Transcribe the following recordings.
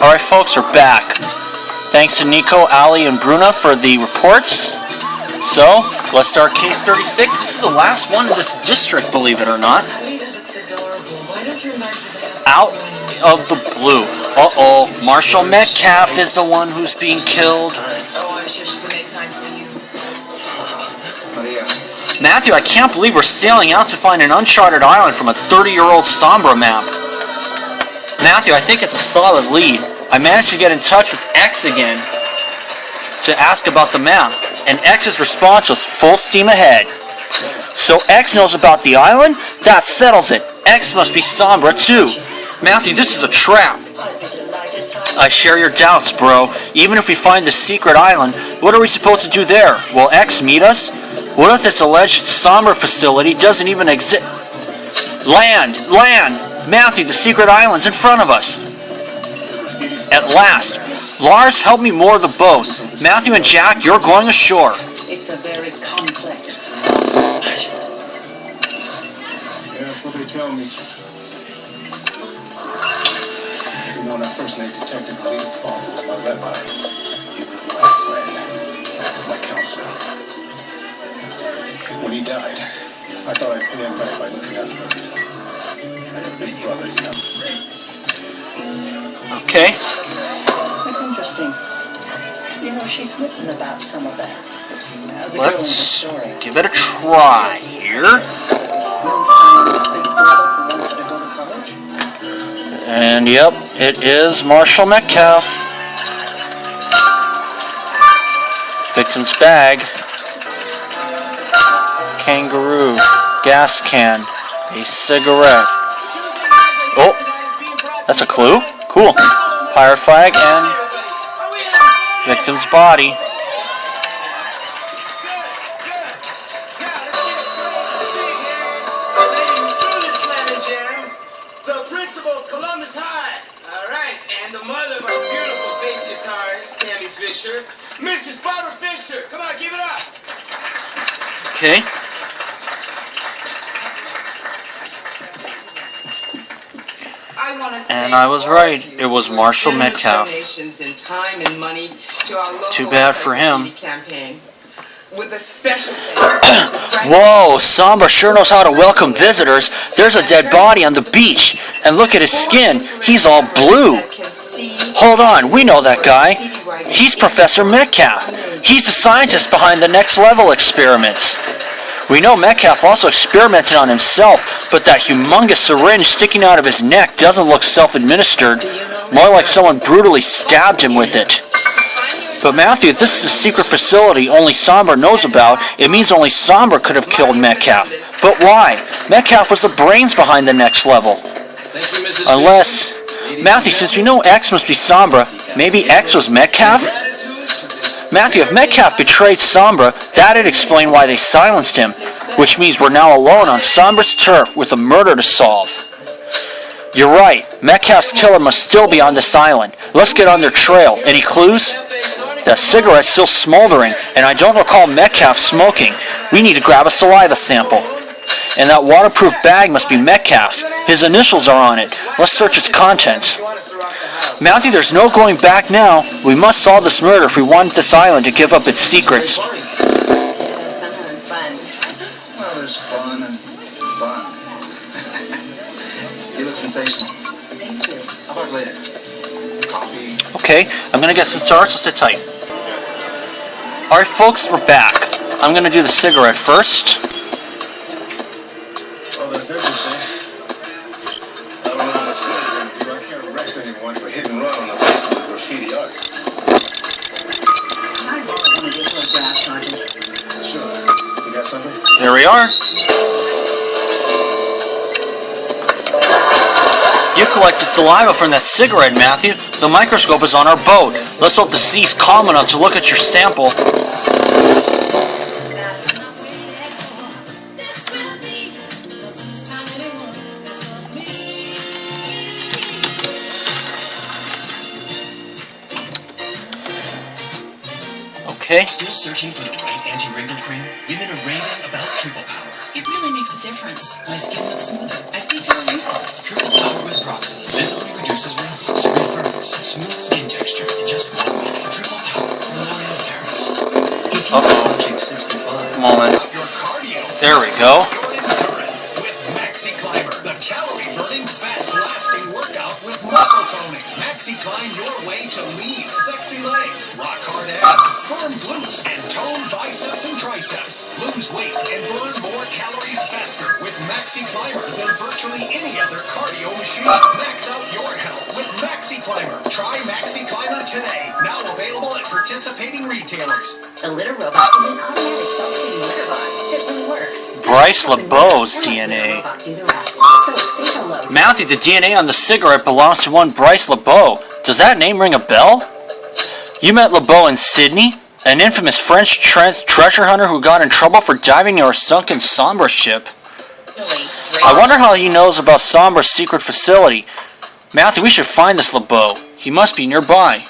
Alright folks, we're back. Thanks to Nico, Ali, and Bruna for the reports. So, let's start case 36. This is the last one in this district, believe it or not. Out of the blue. Uh-oh, Marshall Metcalf is the one who's being killed. Matthew, I can't believe we're sailing out to find an uncharted island from a 30-year-old Sombra map. Matthew, I think it's a solid lead. I managed to get in touch with X again to ask about the map, and X's response was full steam ahead. So X knows about the island? That settles it. X must be Sombra too. Matthew, this is a trap. I share your doubts, bro. Even if we find the secret island, what are we supposed to do there? Will X meet us? What if this alleged Sombra facility doesn't even exist? Land! Land! Matthew, the secret island's in front of us. At last. Lars, help me moor the boat. Matthew and Jack, you're going ashore. It's a very complex. Yeah, so they tell me. You know, when I first made Detective Lee's father was my rabbi. He was my friend, my counselor. When he died, I thought I'd pay him back by looking after him. Like a big brother, you know. Okay. That's interesting. You know, she's written about some of that. Let's give it a try here. And yep, it is Marshall Metcalf. Victim's bag. Kangaroo. Gas can. A cigarette. Oh, that's a clue. Cool. Pirate flag and victim's body. The principal of Columbus High. All right, and the mother of our beautiful bass guitarist, Tammy Fisher, Mrs. Barbara Fisher. Come on, give it up. Okay. And I was right. It was Marshall Metcalf. Too bad for him. Whoa, Sombra sure knows how to welcome visitors. There's a dead body on the beach. And look at his skin. He's all blue. Hold on, we know that guy. He's Professor Metcalf. He's the scientist behind the Next Level experiments. We know Metcalf also experimented on himself, but that humongous syringe sticking out of his neck doesn't look self-administered, more like someone brutally stabbed him with it. But Matthew, if this is a secret facility only Sombra knows about, it means only Sombra could have killed Metcalf. But why? Metcalf was the brains behind the Next Level. Unless... Matthew, since you know X must be Sombra, maybe X was Metcalf? Matthew, if Metcalf betrayed Sombra, that'd explain why they silenced him, which means we're now alone on Sombra's turf with a murder to solve. You're right. Metcalf's killer must still be on this island. Let's get on their trail. Any clues? That cigarette's still smoldering, and I don't recall Metcalf smoking. We need to grab a saliva sample. And that waterproof bag must be Metcalf's. His initials are on it. Let's search its contents. Matthew, there's no going back now. We must solve this murder if we want this island to give up its secrets. Well, there's fun and fun. You look sensational. Thank you. How about later? Coffee? Okay, I'm going to get some stars, so sit tight. Alright folks, we're back. I'm going to do the cigarette first. Oh, that's interesting. I don't know how much good it's going to do. I can't arrest anyone for hit and run on the basis of graffiti art. I want to get photographed, Sergeant. Sure. You got something? There we are. You collected saliva from that cigarette, Matthew. The microscope is on our boat. Let's hope the sea's calm enough to look at your sample. Okay. Still searching for the right anti-wrinkle cream? Women are raving about Triple Power. It really makes a difference. My skin looks smoother. I see fewer wrinkles. Triple Power with Proxylin visibly reduces wrinkles. Refirms. Smooth skin texture in just 1 minute. Triple power from L'Oreal Paris. If you Uh-oh. Check 65. Moment. Your cardio. There we go. Your endurance with Maxi Climber, the calorie-burning, fat-blasting workout with muscle toning. Maxi Climb your way to lean, sexy legs, rock-hard abs, firm glutes, and toned biceps and triceps. Lose weight and burn more calories faster with Maxi Climber than virtually any other cardio machine. Max out your health with Maxi Climber. Try Maxi Climber today. Now available at participating retailers. The litter robot is an automatic self-cleaning litter box that really works. Bryce LeBeau's DNA. Matthew, the DNA on the cigarette belongs to one Bryce LeBeau. Does that name ring a bell? You met LeBeau in Sydney? An infamous French treasure hunter who got in trouble for diving near a sunken Sombra ship. I wonder how he knows about Sombra's secret facility. Matthew, we should find this LeBeau. He must be nearby.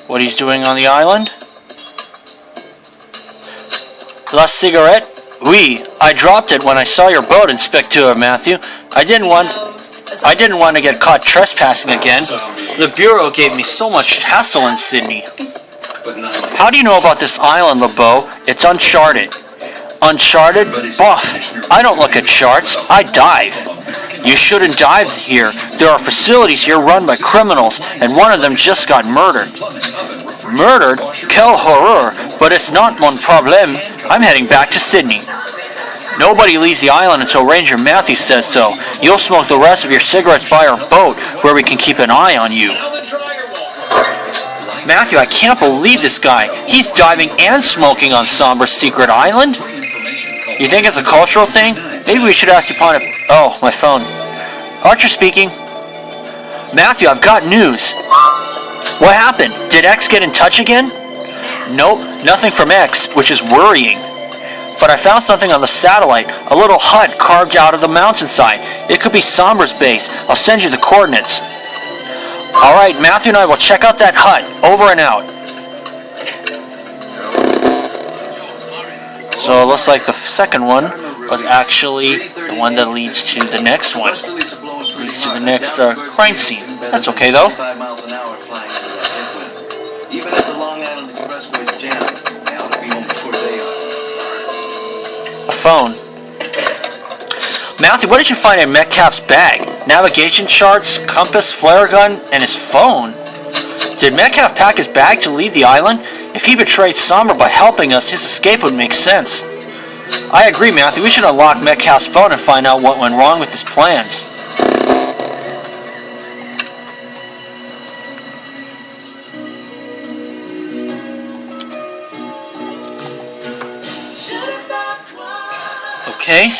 What he's doing on the island? La cigarette? Oui, I dropped it when I saw your boat, Inspector Matthew. I didn't want to get caught trespassing again. The Bureau gave me so much hassle in Sydney. How do you know about this island, LeBeau? It's uncharted. Uncharted? Boff. I don't look at charts. I dive. You shouldn't dive here. There are facilities here run by criminals, and one of them just got murdered. Murdered? Quel horror! But it's not mon problème. I'm heading back to Sydney. Nobody leaves the island until Ranger Matthew says so. You'll smoke the rest of your cigarettes by our boat, where we can keep an eye on you. Matthew, I can't believe this guy. He's diving and smoking on Sombra's secret island? You think it's a cultural thing? Maybe we should ask upon it. Oh, my phone. Archer speaking. Matthew, I've got news. What happened? Did X get in touch again? Nope, nothing from X, which is worrying. But I found something on the satellite, a little hut carved out of the mountainside. It could be Sombra's base. I'll send you the coordinates. Alright, Matthew and I will check out that hut. Over and out. So it looks like the second one was actually the one that leads to the next one. Leads to the next crime scene. That's okay though. 5 miles an hour flying into that headwind. Even if the Long Island Expressway is jammed, they ought to be home before they are. A phone. Matthew, what did you find in Metcalf's bag? Navigation charts, compass, flare gun, and his phone? Did Metcalf pack his bag to leave the island? If he betrayed Sombra by helping us, his escape would make sense. I agree, Matthew. We should unlock Metcalf's phone and find out what went wrong with his plans. Okay.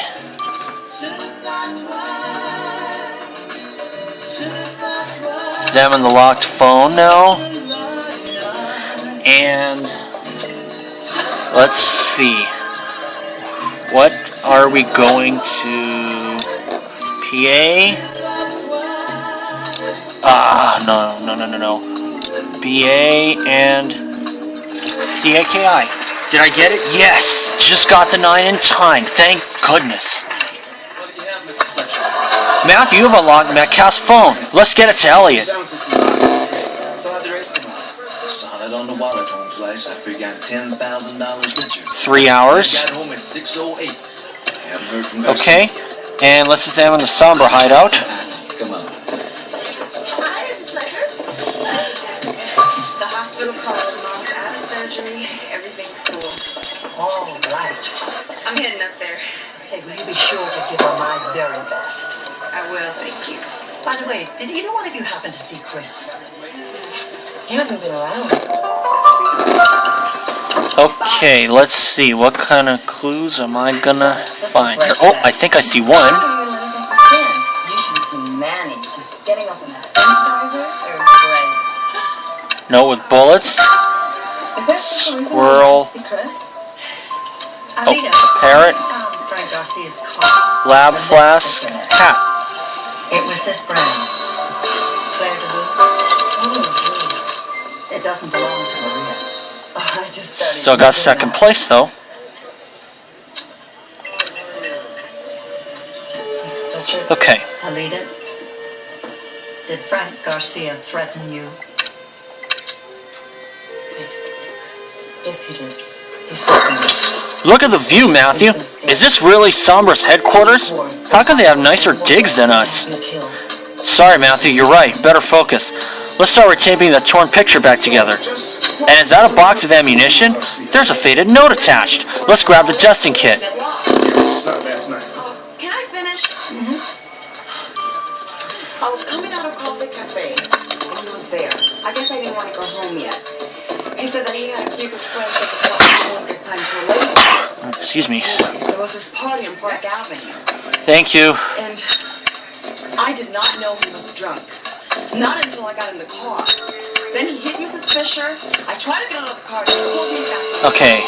Examine the locked phone now. And let's see. What are we going to? PA? No. BA and CAKI. Did I get it? Yes! Just got the 9 in time. Thank goodness. What do you have, Mrs. Fletcher? Matthew, you've unlocked Metcalf's phone. Let's get it to Elliot. Sound system's awesome. So how'd the race come on? Saw it on the wallet home flash. I figured $10,000 richer. 3 hours. Got home at 6:08. Haven't heard from Garcia. Okay. And let's examine the Sombra hideout. Come on. Hi, Mrs. Fletcher. The hospital called. Mom's out of surgery. Everything's cool. All right. I'm heading up there. Say, will you be sure to give her my very best? I will, thank you. By the way, did either one of you happen to see Chris? He hasn't been around. Okay, let's see. What kind of clues am I gonna find here? Oh, I think I see one. You should see Manny just getting up in that synthesizer. They're great. Note with bullets. Is there a special reason Squirrel. why you see Chris? Alita, parrot. who found Frank Garcia's car? Lab The next flask. person. Hat. It was this brand. Claire de Lune. It doesn't belong to Maria. Oh, I just started. Still got second place though. Did Frank Garcia threaten you? Yes, he did. He threatened me. Look at the view, Matthew. Is this really Sombra's headquarters? How can they have nicer digs than us? Be killed. Sorry, Matthew, you're right. Better focus. Let's start retaping that torn picture back together. And is that a box of ammunition? There's a faded note attached. Let's grab the testing kit. Can I finish? I was coming out of Coffee Cafe, and he was there. I guess I didn't want to go home yet. He said that he had a few good friends that could help someone get time to a lady. Excuse me. Anyways, there was this party on Park Avenue, Thank you. and I did not know he was drunk. Not until I got in the car. Then he hit Mrs. Fisher. I tried to get out of the car, and he pulled me back. Okay.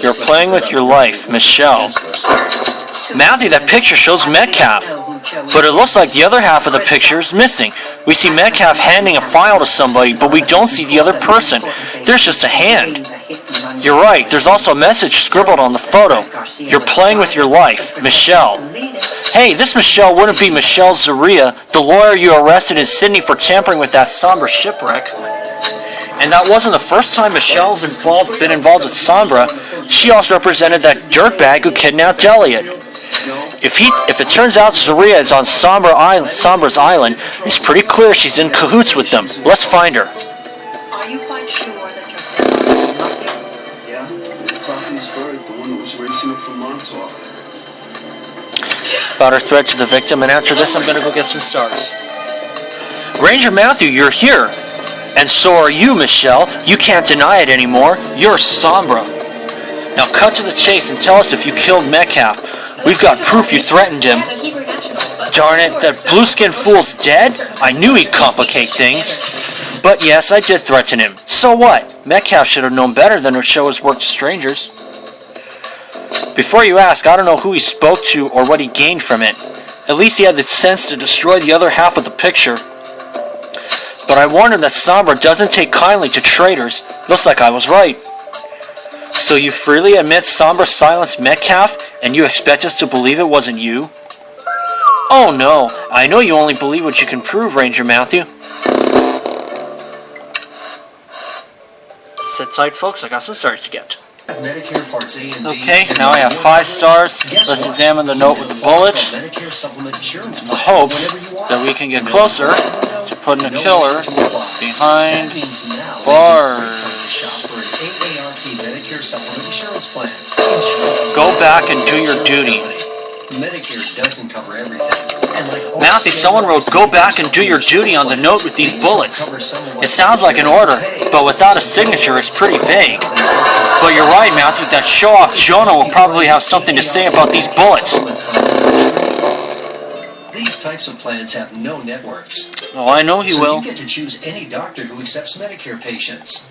You're playing with your life, Michelle. Matthew, that picture shows Metcalf. But it looks like the other half of the picture is missing. We see Metcalf handing a file to somebody, but we don't see the other person. There's just a hand. You're right, there's also a message scribbled on the photo. You're playing with your life, Michelle. Hey, this Michelle wouldn't be Michelle Zaria, the lawyer you arrested in Sydney for tampering with that Sombra shipwreck. And that wasn't the first time Michelle's been involved with Sombra. She also represented that dirtbag who kidnapped Elliot. If it turns out Zaria is on Sombra's island, it's pretty clear she's in cahoots with them. Let's find her. Are you quite sure that your stepmother is not here? Yeah, Crockett's bird, the one that was racing it from Montauk. About her threat to the victim, and after this I'm gonna go get some stars. Ranger Matthew, you're here. And so are you, Michelle. You can't deny it anymore. You're Sombra. Now cut to the chase and tell us if you killed Metcalf. We've got proof you threatened him. Darn it, that blue-skinned fool's dead? I knew he'd complicate things. But yes, I did threaten him. So what? Metcalf should have known better than to show his work to strangers. Before you ask, I don't know who he spoke to or what he gained from it. At least he had the sense to destroy the other half of the picture. But I warned him that Sombra doesn't take kindly to traitors. Looks like I was right. So you freely admit Sombra silenced Metcalf, and you expect us to believe it wasn't you? Oh no, I know you only believe what you can prove, Ranger Matthew. Sit tight, folks, I got some stars to get. Medicare Parts A and B. Okay, now I have 5 stars. Let's examine the note with the bullet. Medicare supplement insurance In the hopes that we can get closer to putting a killer behind bars. Medicare supplement insurance plan. Go back and do your duty. Medicare doesn't cover everything. Matthew, someone wrote, "Go back and do your duty" on the note with these bullets. It sounds like an order, but without a signature, it's pretty vague. But you're right, Matthew, that show-off Jonah will probably have something to say about these bullets. These types of plans have no networks. Oh, I know he So will. you get to choose any doctor who accepts Medicare patients.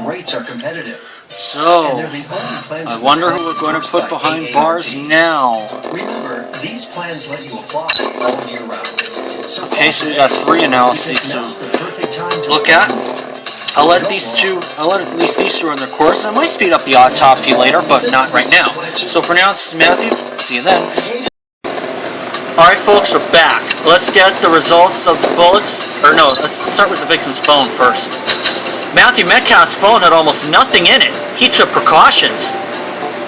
Rates are competitive. So, And they're the only plans I wonder who we're going to put by behind AARP. bars now. Remember, these plans let you apply all year round. So Okay, so we got 3 analyses to now's the perfect time to look at. I'll let at least these two run their course. I might speed up the autopsy later, but not right now. So for now, this is Matthew. See you then. Alright folks, we're back. Let's get the results of the bullets. Or no, let's start with the victim's phone first. Matthew Metcalf's phone had almost nothing in it. He took precautions.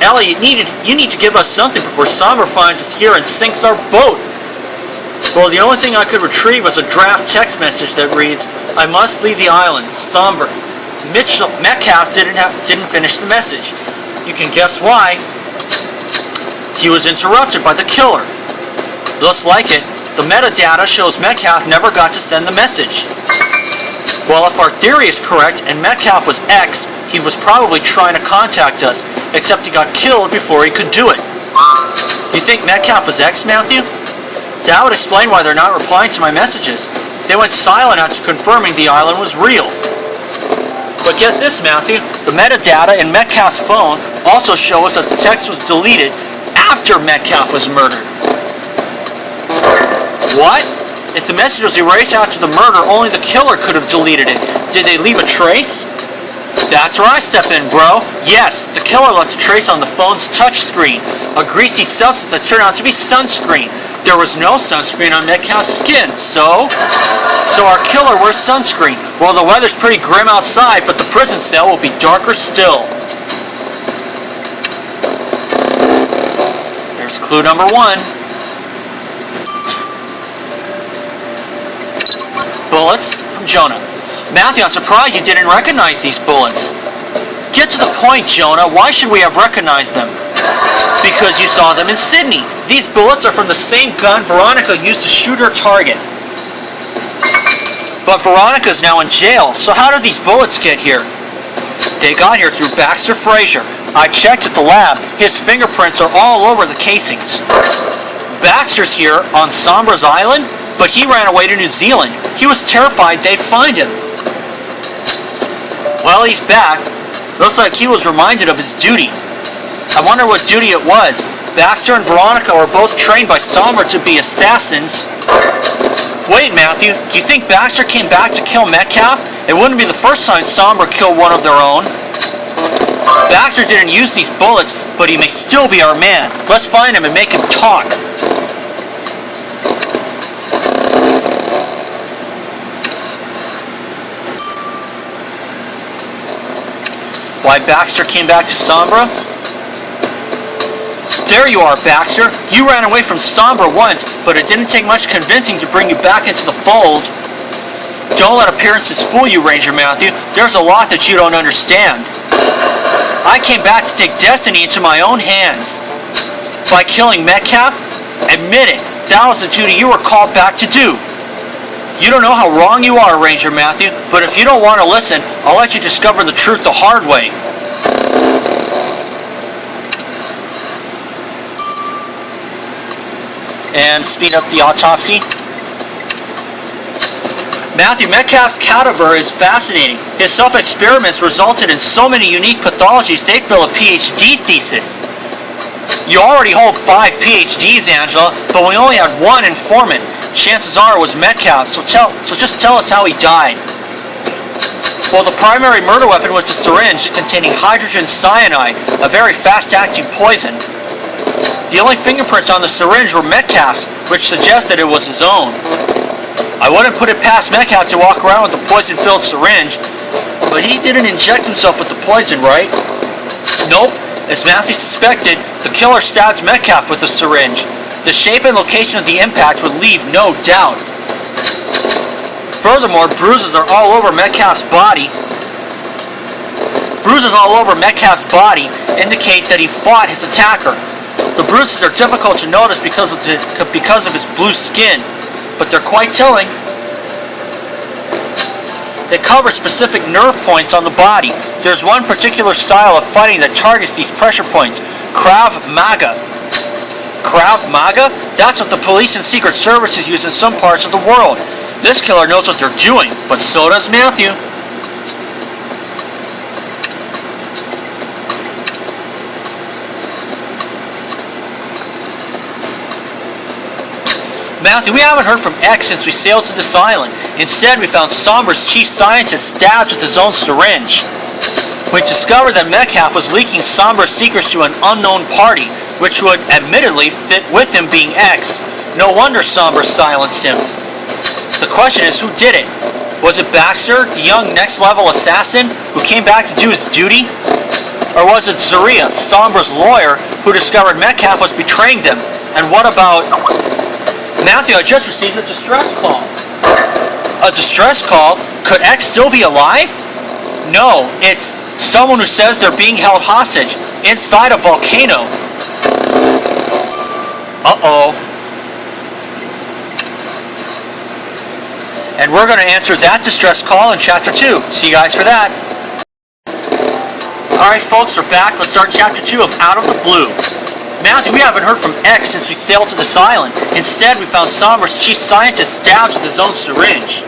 Ellie, you need to give us something before Sombra finds us here and sinks our boat. Well, the only thing I could retrieve was a draft text message that reads, "I must leave the island, Sombra." Metcalf didn't finish the message. You can guess why. He was interrupted by the killer. Looks like it. The metadata shows Metcalf never got to send the message. Well, if our theory is correct and Metcalf was X, he was probably trying to contact us, except he got killed before he could do it. You think Metcalf was X, Matthew? That would explain why they're not replying to my messages. They went silent after confirming the island was real. But get this, Matthew, the metadata in Metcalf's phone also show us that the text was deleted after Metcalf was murdered. What? If the message was erased after the murder, only the killer could have deleted it. Did they leave a trace? That's where I step in, bro. Yes, the killer left a trace on the phone's touchscreen, a greasy substance that turned out to be sunscreen. There was no sunscreen on Metcalf's skin, so our killer wears sunscreen. Well, the weather's pretty grim outside, but the prison cell will be darker still. There's clue number 1. Bullets from Jonah. Matthew, I'm surprised you didn't recognize these bullets. Get to the point, Jonah. Why should we have recognized them? Because you saw them in Sydney. These bullets are from the same gun Veronica used to shoot her target. But Veronica's now in jail, so how did these bullets get here? They got here through Baxter Fraser. I checked at the lab. His fingerprints are all over the casings. Baxter's here on Sombra's Island, but he ran away to New Zealand. He was terrified they'd find him. Well, he's back. Looks like he was reminded of his duty. I wonder what duty it was. Baxter and Veronica were both trained by Sombra to be assassins. Wait, Matthew, do you think Baxter came back to kill Metcalf? It wouldn't be the first time Sombra killed one of their own. Baxter didn't use these bullets, but he may still be our man. Let's find him and make him talk. Why Baxter came back to Sombra? There you are, Baxter. You ran away from Sombra once, but it didn't take much convincing to bring you back into the fold. Don't let appearances fool you, Ranger Matthew. There's a lot that you don't understand. I came back to take destiny into my own hands. By killing Metcalf? Admit it, that was the duty you were called back to do. You don't know how wrong you are, Ranger Matthew, but if you don't want to listen, I'll let you discover the truth the hard way. And speed up the autopsy. Matthew, Metcalf's cadaver is fascinating. His self-experiments resulted in so many unique pathologies they'd fill a PhD thesis. You already hold 5 PhDs, Angela, but we only had one informant. Chances are it was Metcalf, so just tell us how he died. Well, the primary murder weapon was the syringe containing hydrogen cyanide, a very fast-acting poison. The only fingerprints on the syringe were Metcalf's, which suggested it was his own. I wouldn't put it past Metcalf to walk around with a poison-filled syringe, but he didn't inject himself with the poison, right? Nope. As Matthew suspected, the killer stabbed Metcalf with the syringe. The shape and location of the impact would leave no doubt. Furthermore, bruises are all over Metcalf's body. Bruises all over Metcalf's body indicate that he fought his attacker. The bruises are difficult to notice because of his blue skin, but they're quite telling. They cover specific nerve points on the body. There's one particular style of fighting that targets these pressure points, Krav Maga. Krav Maga? That's what the police and secret services use in some parts of the world. This killer knows what they're doing, but so does Matthew. Matthew, we haven't heard from X since we sailed to this island. Instead, we found Sombra's chief scientist stabbed with his own syringe. We discovered that Metcalf was leaking Sombra's secrets to an unknown party, which would admittedly fit with him being X. No wonder Sombra silenced him. The question is, who did it? Was it Baxter, the young next-level assassin, who came back to do his duty? Or was it Zaria, Sombra's lawyer, who discovered Metcalf was betraying them? And what about... Matthew, I just received a distress call. A distress call? Could X still be alive? No, it's someone who says they're being held hostage inside a volcano. Uh-oh. And we're going to answer that distress call in Chapter 2. See you guys for that. Alright folks, we're back. Let's start Chapter 2 of Out of the Blue. Matthew, we haven't heard from X since we sailed to this island. Instead, we found Sombra's chief scientist stabbed with his own syringe.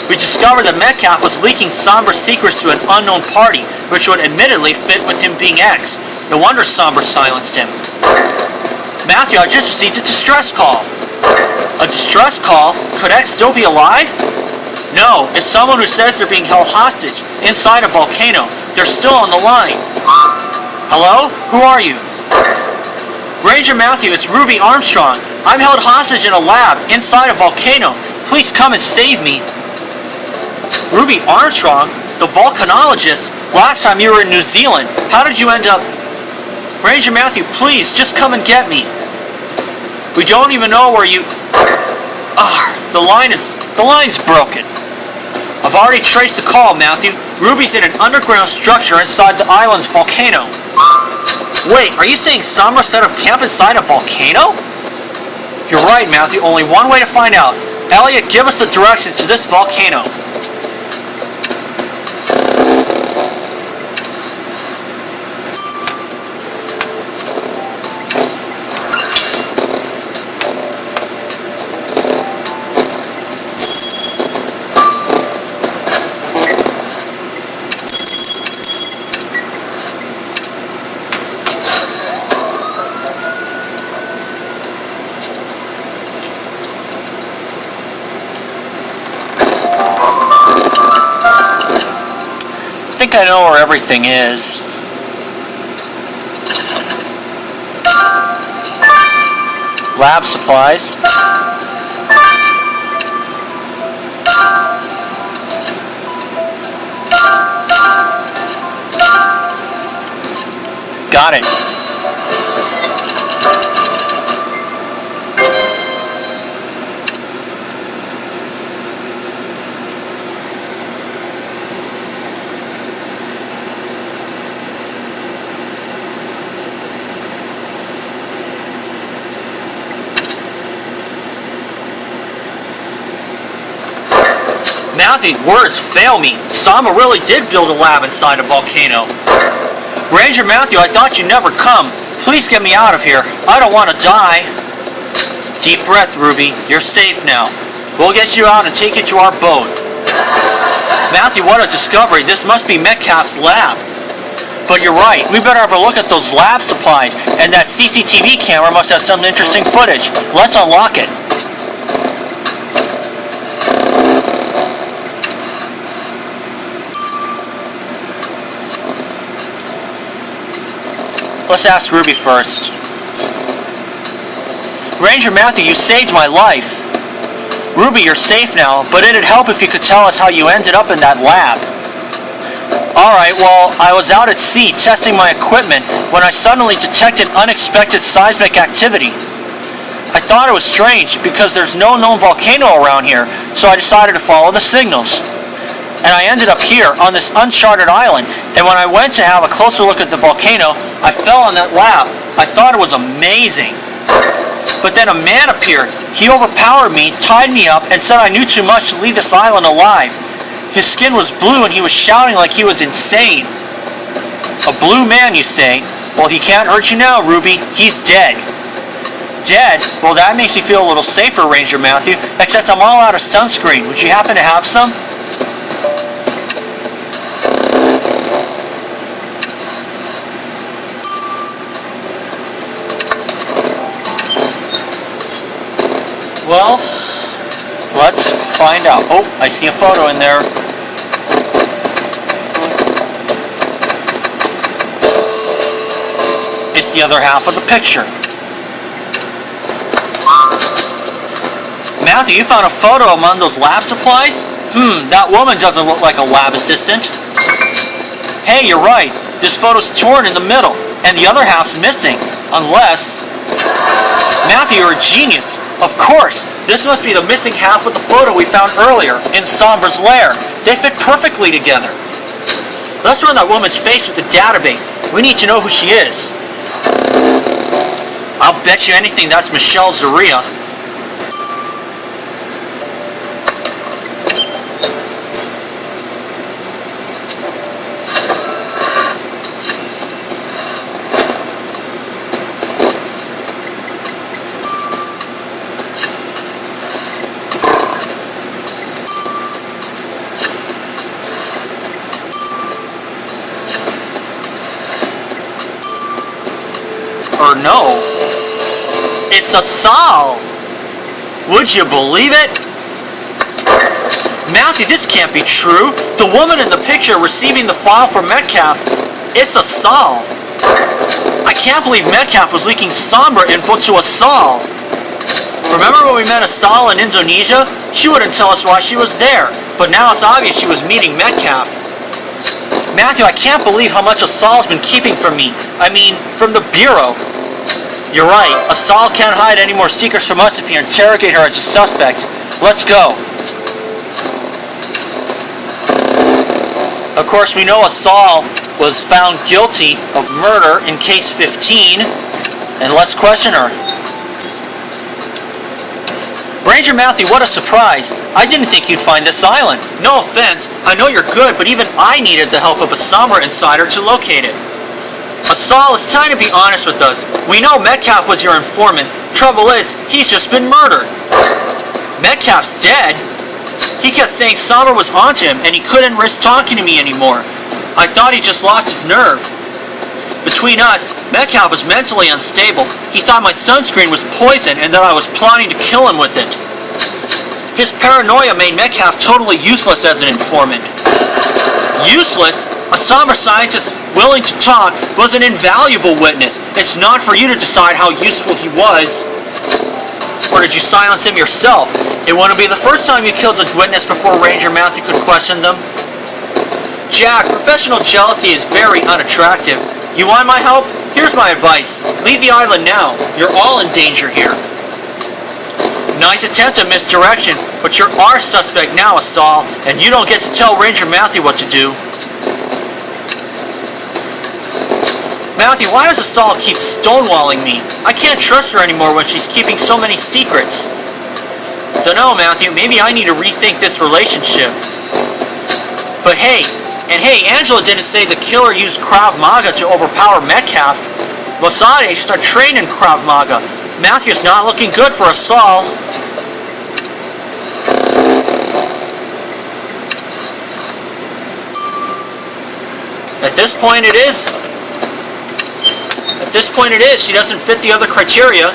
We discovered that Metcalf was leaking Sombra's secrets to an unknown party, which would admittedly fit with him being X. No wonder Sombra silenced him. Matthew, I just received a distress call. A distress call? Could X still be alive? No, it's someone who says they're being held hostage inside a volcano. They're still on the line. Hello? Who are you? Ranger Matthew, it's Ruby Armstrong. I'm held hostage in a lab inside a volcano. Please come and save me. Ruby Armstrong? The volcanologist? Last time you were in New Zealand. How did you end up... Ranger Matthew, please, just come and get me. We don't even know where you... The line's broken. I've already traced the call, Matthew. Ruby's in an underground structure inside the island's volcano. Wait, are you saying Sombra set up camp inside a volcano? You're right, Matthew. Only one way to find out. Elliot, give us the directions to this volcano. I think I know where everything is. Lab supplies. Got it. Matthew, words fail me. Sombra really did build a lab inside a volcano. Ranger Matthew, I thought you'd never come. Please get me out of here. I don't want to die. Deep breath, Ruby. You're safe now. We'll get you out and take you to our boat. Matthew, what a discovery. This must be Metcalf's lab. But you're right. We better have a look at those lab supplies. And that CCTV camera must have some interesting footage. Let's unlock it. Let's ask Ruby first. Ranger Matthew, you saved my life. Ruby, you're safe now, but it'd help if you could tell us how you ended up in that lab. Alright, well, I was out at sea testing my equipment when I suddenly detected unexpected seismic activity. I thought it was strange because there's no known volcano around here, so I decided to follow the signals. And I ended up here on this uncharted island, and when I went to have a closer look at the volcano, I fell on that lab. I thought it was amazing. But then a man appeared. He overpowered me, tied me up, and said I knew too much to leave this island alive. His skin was blue and he was shouting like he was insane. A blue man, you say? Well, he can't hurt you now, Ruby. He's dead. Dead? Well, that makes me feel a little safer, Ranger Matthew, except I'm all out of sunscreen. Would you happen to have some? Well, let's find out. Oh, I see a photo in there. It's the other half of the picture. Matthew, you found a photo among those lab supplies? That woman doesn't look like a lab assistant. Hey, you're right. This photo's torn in the middle, and the other half's missing. Unless... Matthew, you're a genius. Of course, this must be the missing half of the photo we found earlier in Sombra's lair. They fit perfectly together. Let's run that woman's face with the database. We need to know who she is. I'll bet you anything that's Michelle Zaria. Or no, it's a Sal. Would you believe it? Matthew, this can't be true. The woman in the picture receiving the file from Metcalf, it's a Sal. I can't believe Metcalf was leaking Sombra info to Asal. Remember when we met Asal in Indonesia? She wouldn't tell us why she was there, but now it's obvious she was meeting Metcalf. Matthew, I can't believe how much Asal's been keeping from me. I mean, from the Bureau. You're right, Asal can't hide any more secrets from us if you interrogate her as a suspect. Let's go. Of course, we know Asal was found guilty of murder in case 15, and let's question her. Ranger Matthew, what a surprise. I didn't think you'd find this island. No offense, I know you're good, but even I needed the help of a Sombra insider to locate it. Asal, it's time to be honest with us. We know Metcalf was your informant. Trouble is, he's just been murdered. Metcalf's dead? He kept saying Sombra was onto him and he couldn't risk talking to me anymore. I thought he just lost his nerve. Between us, Metcalf was mentally unstable. He thought my sunscreen was poison and that I was plotting to kill him with it. His paranoia made Metcalf totally useless as an informant. Useless? A Sombra scientist willing to talk was an invaluable witness. It's not for you to decide how useful he was. Or did you silence him yourself? It wouldn't be the first time you killed a witness before Ranger Matthew could question them. Jack, professional jealousy is very unattractive. You want my help? Here's my advice. Leave the island now. You're all in danger here. Nice attempt at misdirection, but you're our suspect now, Asal, and you don't get to tell Ranger Matthew what to do. Matthew, why does Asal keep stonewalling me? I can't trust her anymore when she's keeping so many secrets. Dunno, Matthew, maybe I need to rethink this relationship. But hey, Angela didn't say the killer used Krav Maga to overpower Metcalf. Mossad agents are trained in Krav Maga. Matthew's not looking good for Asal. At this point it is. She doesn't fit the other criteria.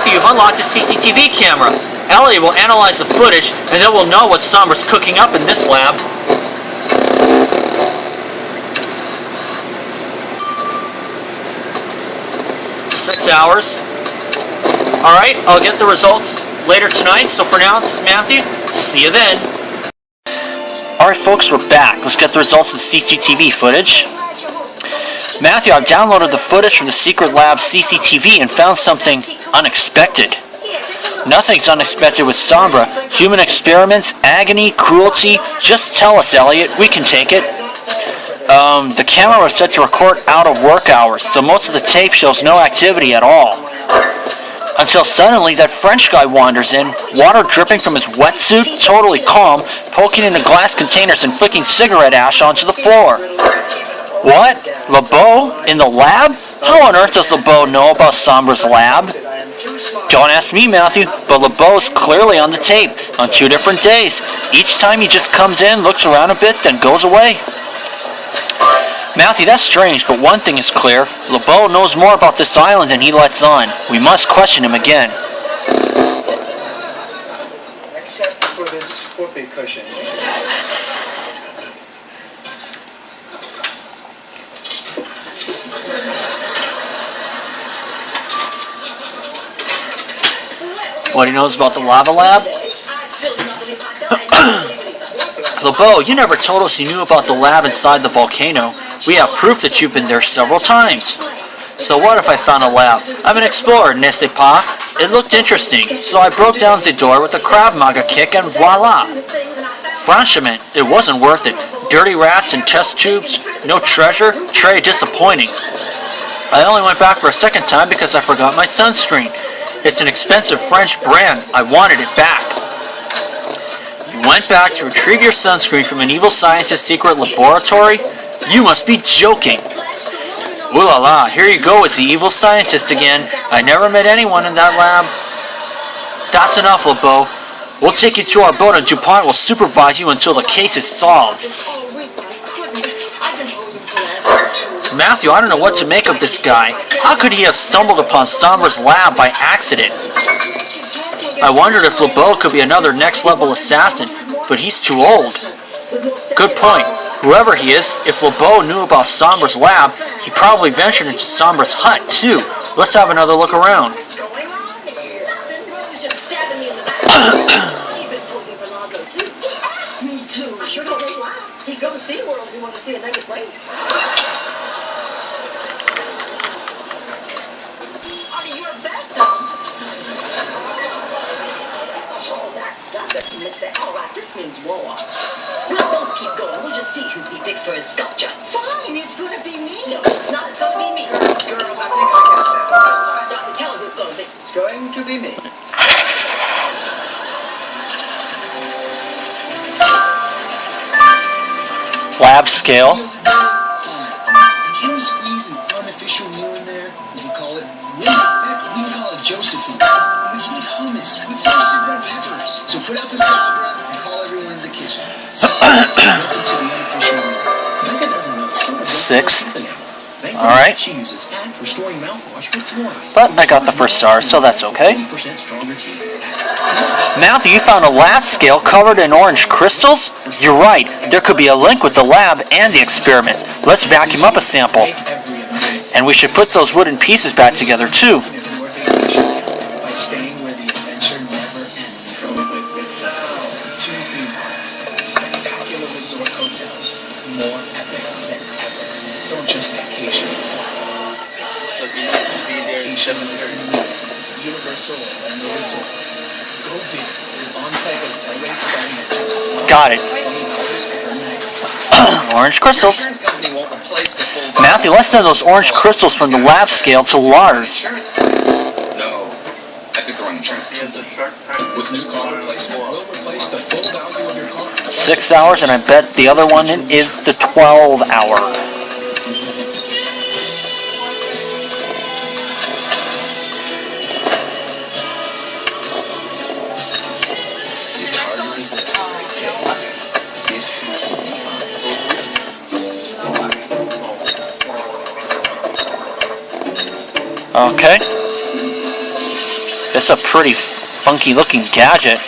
You've unlocked the CCTV camera. Elliot will analyze the footage, and then we'll know what Sombra's cooking up in this lab. Six hours. Alright, I'll get the results later tonight, so for now, this is Matthew. See you then. Alright folks, we're back. Let's get the results of the CCTV footage. Matthew, I've downloaded the footage from the secret lab CCTV and found something unexpected. Nothing's unexpected with Sombra. Human experiments, agony, cruelty. Just tell us, Elliot. We can take it. The camera was set to record out of work hours, so most of the tape shows no activity at all. Until suddenly that French guy wanders in, water dripping from his wetsuit, totally calm, poking into glass containers and flicking cigarette ash onto the floor. What? LeBeau? In the lab? How on earth does LeBeau know about Sombra's lab? Don't ask me, Matthew, but LeBeau's clearly on the tape, on 2 different days. Each time he just comes in, looks around a bit, then goes away. Matthew, that's strange, but one thing is clear. LeBeau knows more about this island than he lets on. We must question him again. Except for this whoopee cushion. What he knows about the lava lab? LeBeau, you never told us you knew about the lab inside the volcano. We have proof that you've been there several times. So what if I found a lab? I'm an explorer, n'est-ce pas? It looked interesting, so I broke down the door with a Krav Maga kick and voila! Franchement, it wasn't worth it. Dirty rats and test tubes, no treasure, très disappointing. I only went back for a second time because I forgot my sunscreen. It's an expensive French brand. I wanted it back. You went back to retrieve your sunscreen from an evil scientist's secret laboratory? You must be joking. Ooh la la, here you go with the evil scientist again. I never met anyone in that lab. That's enough, LeBeau. We'll take you to our boat and DuPont will supervise you until the case is solved. Matthew, I don't know what to make of this guy. How could he have stumbled upon Sombra's lab by accident? I wondered if LeBeau could be another next-level assassin, but he's too old. Good point. Whoever he is, if LeBeau knew about Sombra's lab, he probably ventured into Sombra's hut, too. Let's have another look around. Alright, this means war. We'll both keep going. We'll just see who he picks for his sculpture. Fine, it's gonna be me. No, it's not. It's gonna be me. Girls, I think I can settle this. Alright, Doctor, tell us who it's gonna be. It's going to be me. Lab scale. Can we squeeze an artificial meal in there? We can call it Josephine. We can eat hummus with roasted red peppers. So put out the Sabra and call everyone in the kitchen. Welcome to the unofficial meal. Becca doesn't know sort of 6. Alright. She uses half restoring mouthwash with fluoride. But I got the first star, so that's okay. 80% stronger teeth. Matthew, you found a lab scale covered in orange crystals? You're right. There could be a link with the lab and the experiments. Let's vacuum up a sample. And we should put those wooden pieces back together, too. By staying where the adventure never ends. 2 theme parks, spectacular resort hotels, more epic than ever. Don't just vacation. Vacation Universal Orlando Resort. Go big with on-site hotel rates starting at just Got it. $20 per night. Orange crystals. Insurance company won't replace the full. Matthew, let's send those orange crystals from the lab scale to Lars. No. I picked the wrong insurance company. With new car replacement, we'll replace the full value of your car. 6 hours, and I bet the other one is the 12 hour. It's hard to resist the great taste. It has to be honest. Okay. It's a pretty funky looking gadget.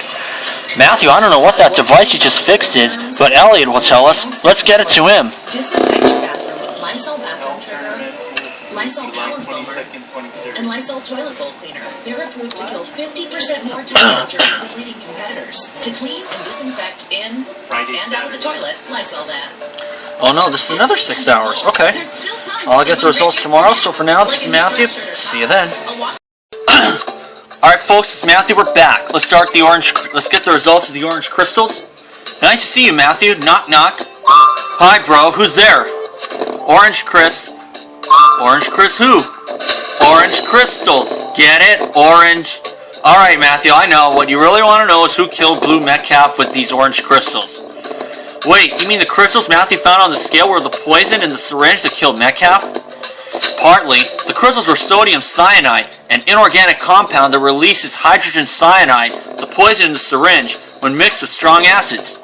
Matthew, I don't know what that device you just fixed is, but Elliot will tell us. Let's get it to him. Disinfect your bathroom with Lysol bathroom trigger, Lysol power foamer, and Lysol toilet bowl cleaner. They're approved to kill 50% more toxic germs than leading competitors. To clean and disinfect in and out of the toilet, Lysol that. Oh no, this is another 6 hours. Okay. There's still time. I'll get the results tomorrow, so for now, this is Matthew. See you then. Alright folks, it's Matthew, we're back. Let's get the results of the orange crystals. Nice to see you, Matthew. Knock knock. Hi bro, who's there? Orange Chris. Orange Chris who? Orange crystals. Get it? Orange. Alright Matthew, I know. What you really want to know is who killed Blue Metcalf with these orange crystals. Wait, you mean the crystals Matthew found on the scale were the poison in the syringe that killed Metcalf? Partly. The crystals were sodium cyanide, an inorganic compound that releases hydrogen cyanide, the poison in the syringe, when mixed with strong acids.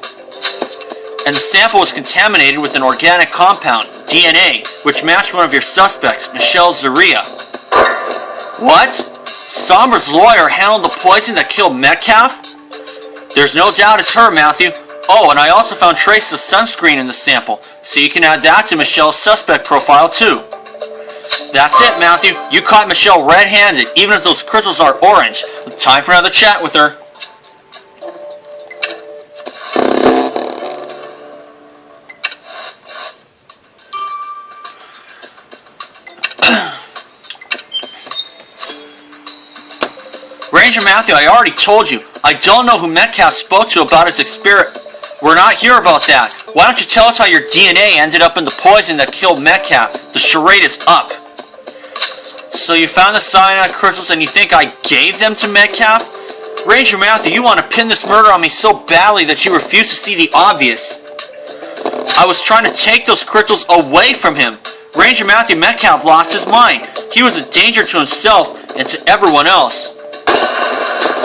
And the sample was contaminated with an organic compound, DNA, which matched one of your suspects, Michelle Zaria. What? Sombra's lawyer handled the poison that killed Metcalf? There's no doubt it's her, Matthew. Oh, and I also found traces of sunscreen in the sample, so you can add that to Michelle's suspect profile too. That's it, Matthew. You caught Michelle red-handed, even if those crystals are orange. Time for another chat with her. Ranger Matthew, I already told you. I don't know who Metcalf spoke to about his experiment. We're not here about that. Why don't you tell us how your DNA ended up in the poison that killed Metcalf? The charade is up. So you found the cyanide crystals and you think I gave them to Metcalf? Ranger Matthew, you want to pin this murder on me so badly that you refuse to see the obvious. I was trying to take those crystals away from him. Ranger Matthew, Metcalf lost his mind. He was a danger to himself and to everyone else.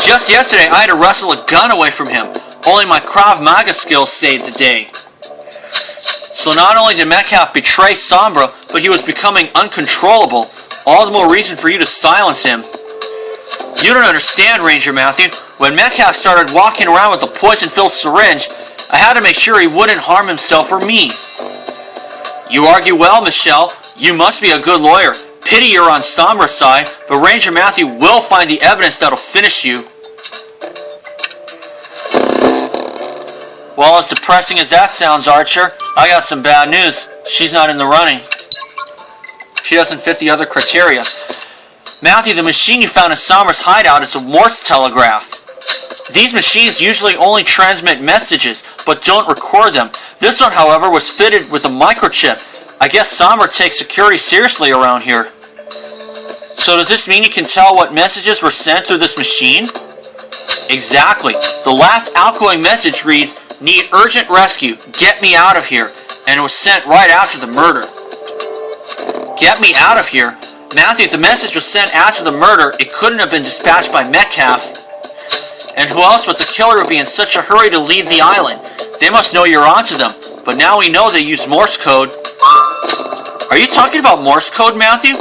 Just yesterday, I had to wrestle a gun away from him. Only my Krav Maga skills saved the day. So not only did Metcalf betray Sombra, but he was becoming uncontrollable. All the more reason for you to silence him. You don't understand, Ranger Matthew. When Metcalf started walking around with a poison-filled syringe, I had to make sure he wouldn't harm himself or me. You argue well, Michelle. You must be a good lawyer. Pity you're on Sombra's side, but Ranger Matthew will find the evidence that'll finish you. Well, as depressing as that sounds, Archer, I got some bad news. She's not in the running. She doesn't fit the other criteria. Matthew, the machine you found in Sombra's hideout is a Morse telegraph. These machines usually only transmit messages, but don't record them. This one, however, was fitted with a microchip. I guess Sombra takes security seriously around here. So does this mean you can tell what messages were sent through this machine? Exactly. The last outgoing message reads, "Need urgent rescue. Get me out of here." And it was sent right after the murder. Get me out of here? Matthew, if the message was sent after the murder, it couldn't have been dispatched by Metcalf. And who else but the killer would be in such a hurry to leave the island? They must know you're onto them. But now we know they use Morse code. Are you talking about Morse code, Matthew?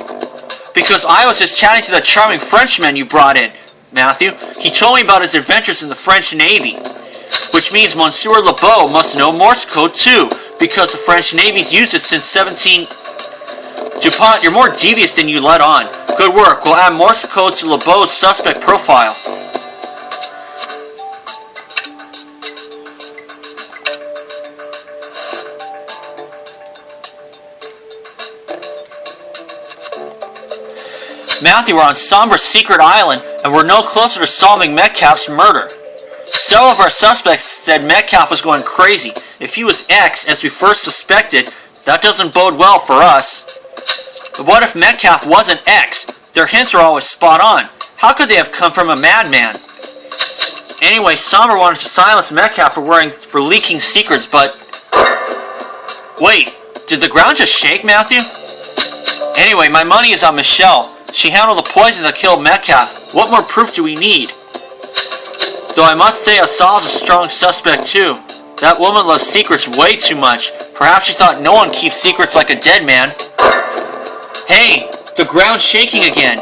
Because I was just chatting to that charming Frenchman you brought in, Matthew. He told me about his adventures in the French Navy. Which means Monsieur Lebeau must know Morse code too, because the French Navy's used it since 17... DuPont, you're more devious than you let on. Good work. We'll add Morse code to Lebeau's suspect profile. Matthew, we're on Sombra's secret island, and we're no closer to solving Metcalf's murder. Several of our suspects said Metcalf was going crazy. If he was X, as we first suspected, that doesn't bode well for us. But what if Metcalf wasn't X? Their hints are always spot on. How could they have come from a madman? Anyway, Sombra wanted to silence Metcalf for leaking secrets, but... Wait, did the ground just shake, Matthew? Anyway, my money is on Michelle. She handled the poison that killed Metcalf. What more proof do we need? Though I must say Asal's a strong suspect too. That woman loves secrets way too much. Perhaps she thought no one keeps secrets like a dead man. Hey, the ground's shaking again.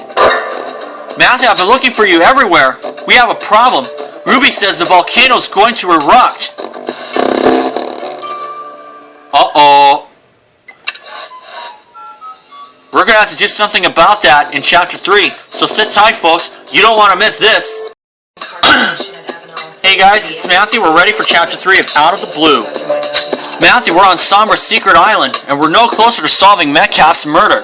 Matthew, I've been looking for you everywhere. We have a problem. Ruby says the volcano's going to erupt. Uh-oh. We're going to have to do something about that in Chapter 3, so sit tight, folks. You don't want to miss this. Hey guys, it's Matthew. We're ready for Chapter 3 of Out of the Blue. Matthew, we're on Sombra's secret island, and we're no closer to solving Metcalf's murder.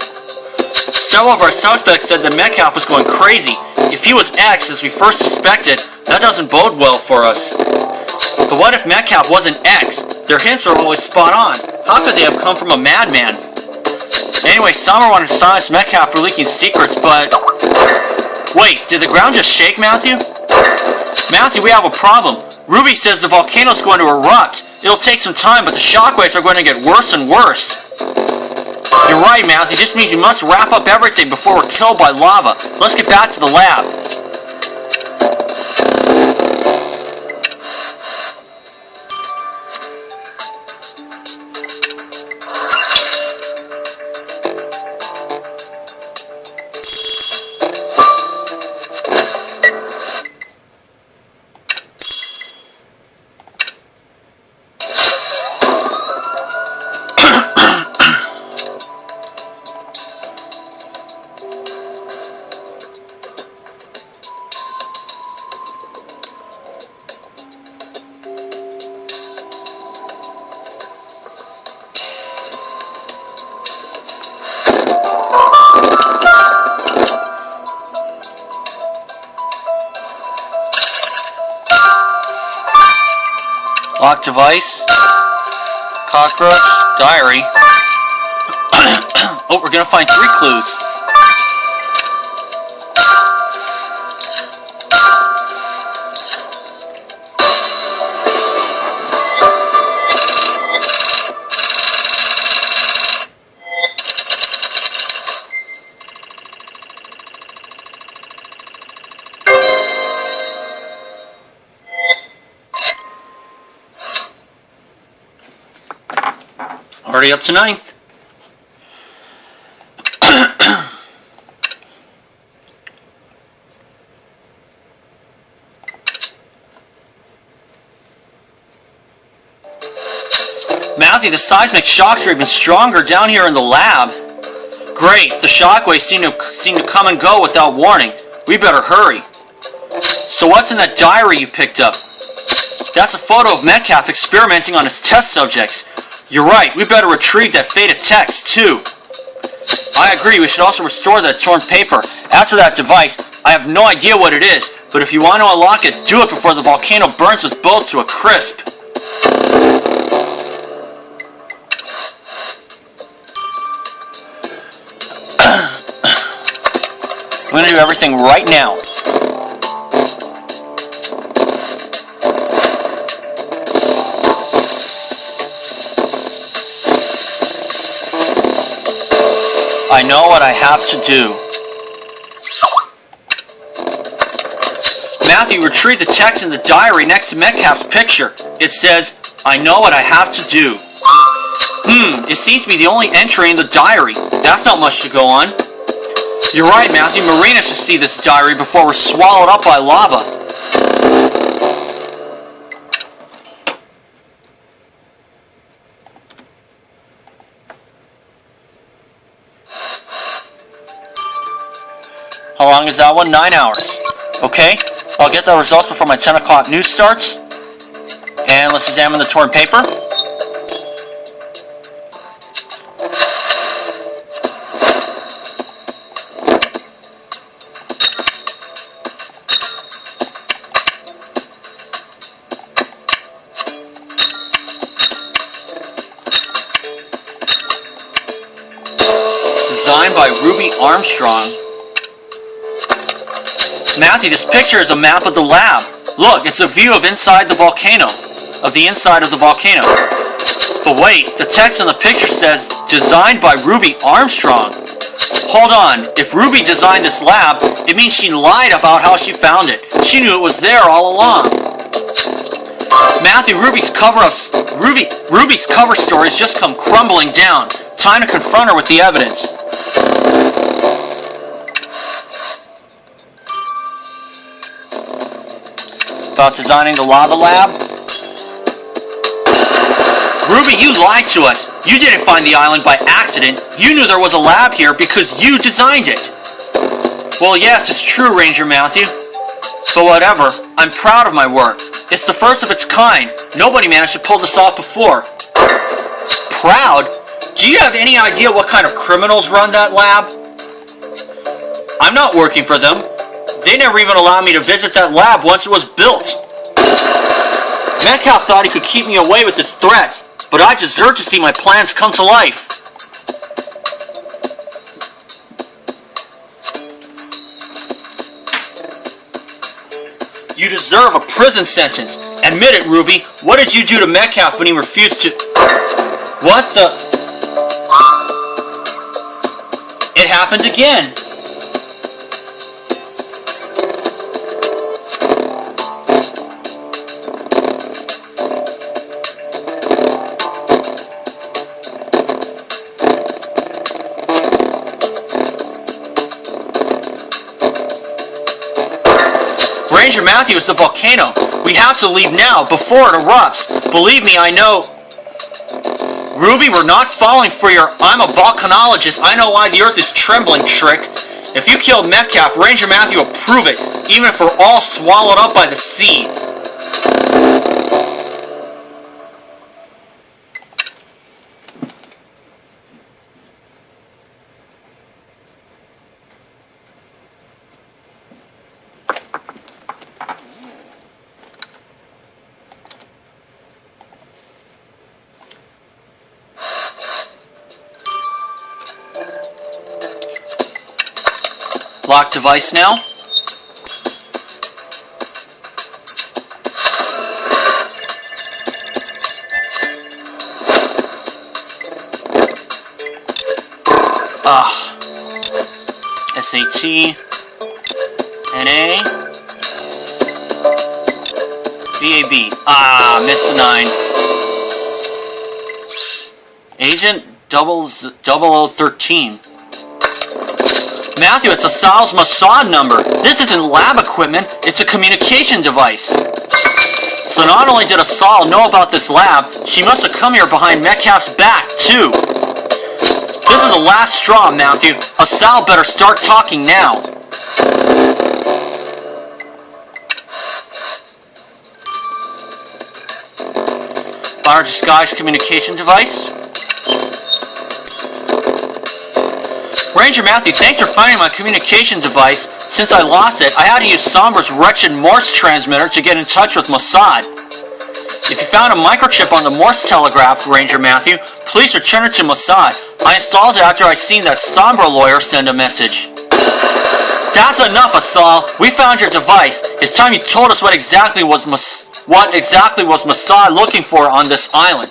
Several of our suspects said that Metcalf was going crazy. If he was X, as we first suspected, that doesn't bode well for us. But what if Metcalf wasn't X? Their hints are always spot on. How could they have come from a madman? Anyway, Sombra wanted to silence Metcalf for leaking secrets, but... Wait, did the ground just shake, Matthew? Matthew, we have a problem. Ruby says the volcano's going to erupt. It'll take some time, but the shockwaves are going to get worse and worse. You're right, Matthew. This means we must wrap up everything before we're killed by lava. Let's get back to the lab. Lock device. Cockroach. Diary. Oh, we're gonna find 3 clues. already up to 9th. Matthew, the seismic shocks are even stronger down here in the lab. Great, the shockwaves seem to come and go without warning. We better hurry. So what's in that diary you picked up? That's a photo of Metcalf experimenting on his test subjects. You're right, we better retrieve that faded text, too. I agree, we should also restore that torn paper. As for that device, I have no idea what it is, but if you want to unlock it, do it before the volcano burns us both to a crisp. I'm going to do everything right now. I know what I have to do. Matthew, retrieve the text in the diary next to Metcalf's picture. It says, I know what I have to do. It seems to be the only entry in the diary. That's not much to go on. You're right, Matthew. Marina should see this diary before we're swallowed up by lava. How long is that one? 9 hours. Okay, I'll get the results before my 10 o'clock news starts. And let's examine the torn paper. Designed by Ruby Armstrong. Matthew, this picture is a map of the lab. Look, it's a view of inside the volcano. Of the inside of the volcano. But wait, the text on the picture says, designed by Ruby Armstrong. Hold on, if Ruby designed this lab, it means she lied about how she found it. She knew it was there all along. Matthew, Ruby's cover story's just come crumbling down. Time to confront her with the evidence. About designing the lava lab? Ruby, you lied to us. You didn't find the island by accident. You knew there was a lab here because you designed it. Well, yes, it's true, Ranger Matthew. But whatever, I'm proud of my work. It's the first of its kind. Nobody managed to pull this off before. Proud? Do you have any idea what kind of criminals run that lab? I'm not working for them. They never even allowed me to visit that lab once it was built. Metcalf thought he could keep me away with his threats, but I deserve to see my plans come to life. You deserve a prison sentence. Admit it, Ruby. What did you do to Metcalf when he refused to... What the... It happened again. Ranger Matthew is the volcano. We have to leave now, before it erupts. Believe me, I know. Ruby, we're not falling for your I'm a volcanologist, I know why the earth is trembling trick. If you killed Metcalf, Ranger Matthew will prove it, even if we're all swallowed up by the sea. Lock device now. SAT, NA, BAB. Missed the 9. Agent 0013. Matthew, it's Asal's Mossad number. This isn't lab equipment, it's a communication device. So not only did Asal know about this lab, she must have come here behind Metcalf's back, too. This is the last straw, Matthew. Asal better start talking now. Our disguised communication device. Ranger Matthew, thanks for finding my communication device. Since I lost it, I had to use Sombra's wretched Morse transmitter to get in touch with Mossad. If you found a microchip on the Morse telegraph, Ranger Matthew, please return it to Mossad. I installed it after I seen that Sombra lawyer send a message. That's enough, Asal. We found your device. It's time you told us what exactly was Mossad looking for on this island.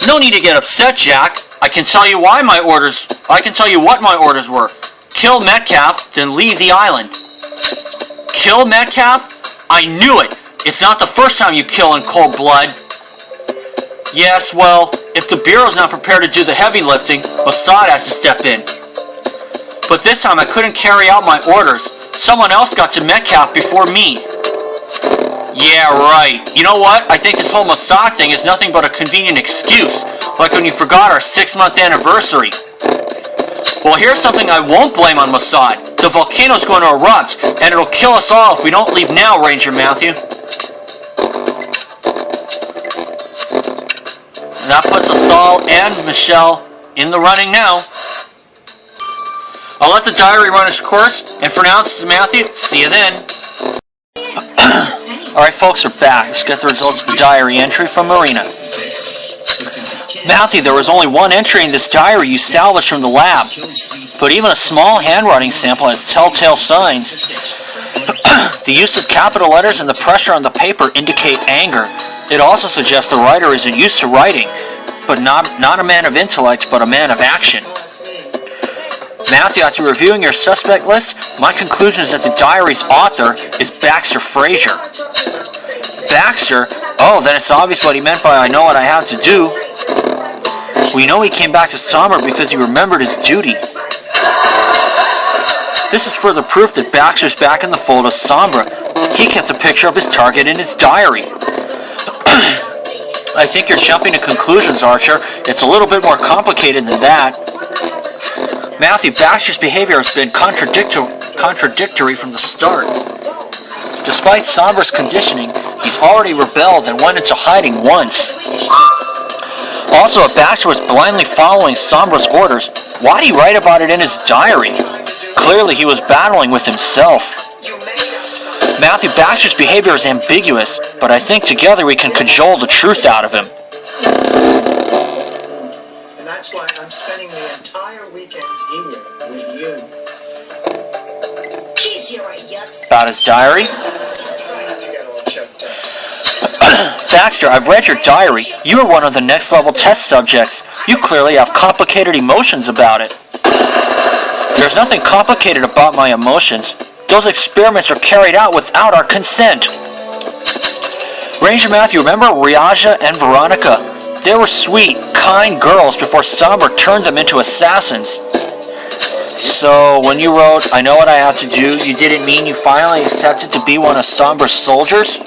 No need to get upset, Jack. I can tell you what my orders were. Kill Metcalf, then leave the island. Kill Metcalf? I knew it! It's not the first time you kill in cold blood. Yes, well, if the Bureau's not prepared to do the heavy lifting, Mossad has to step in. But this time I couldn't carry out my orders. Someone else got to Metcalf before me. Yeah, right. You know what? I think this whole Mossad thing is nothing but a convenient excuse, like when you forgot our 6-month anniversary. Well, here's something I won't blame on Mossad. The volcano's going to erupt, and it'll kill us all if we don't leave now, Ranger Matthew. And that puts Asal and Michelle in the running now. I'll let the diary run its course, and for now, this is Matthew. See you then. Alright folks, we're back. Let's get the results of the diary entry from Marina. Matthew, there was only one entry in this diary you salvaged from the lab. But even a small handwriting sample has telltale signs. The use of capital letters and the pressure on the paper indicate anger. It also suggests the writer isn't used to writing, but not a man of intellect, but a man of action. Matthew, after reviewing your suspect list, my conclusion is that the diary's author is Baxter Fraser. Baxter? Oh, then it's obvious what he meant by I know what I have to do. We know he came back to Sombra because he remembered his duty. This is further proof that Baxter's back in the fold of Sombra. He kept a picture of his target in his diary. I think you're jumping to conclusions, Archer. It's a little bit more complicated than that. Matthew, Baxter's behavior has been contradictory from the start. Despite Sombra's conditioning, he's already rebelled and went into hiding once. Also, if Baxter was blindly following Sombra's orders, why'd he write about it in his diary? Clearly he was battling with himself. Matthew, Baxter's behavior is ambiguous, but I think together we can cajole the truth out of him. And that's why I'm spending the entire weekend here with you. Jeez, you're a yutz. About his diary? Baxter, I've read your diary. You are one of the next level test subjects. You clearly have complicated emotions about it. There's nothing complicated about my emotions. Those experiments are carried out without our consent. Ranger Matthew, remember Riaja and Veronica? They were sweet, kind girls before Sombra turned them into assassins. So, when you wrote, I know what I have to do, you didn't mean you finally accepted to be one of Sombra's soldiers?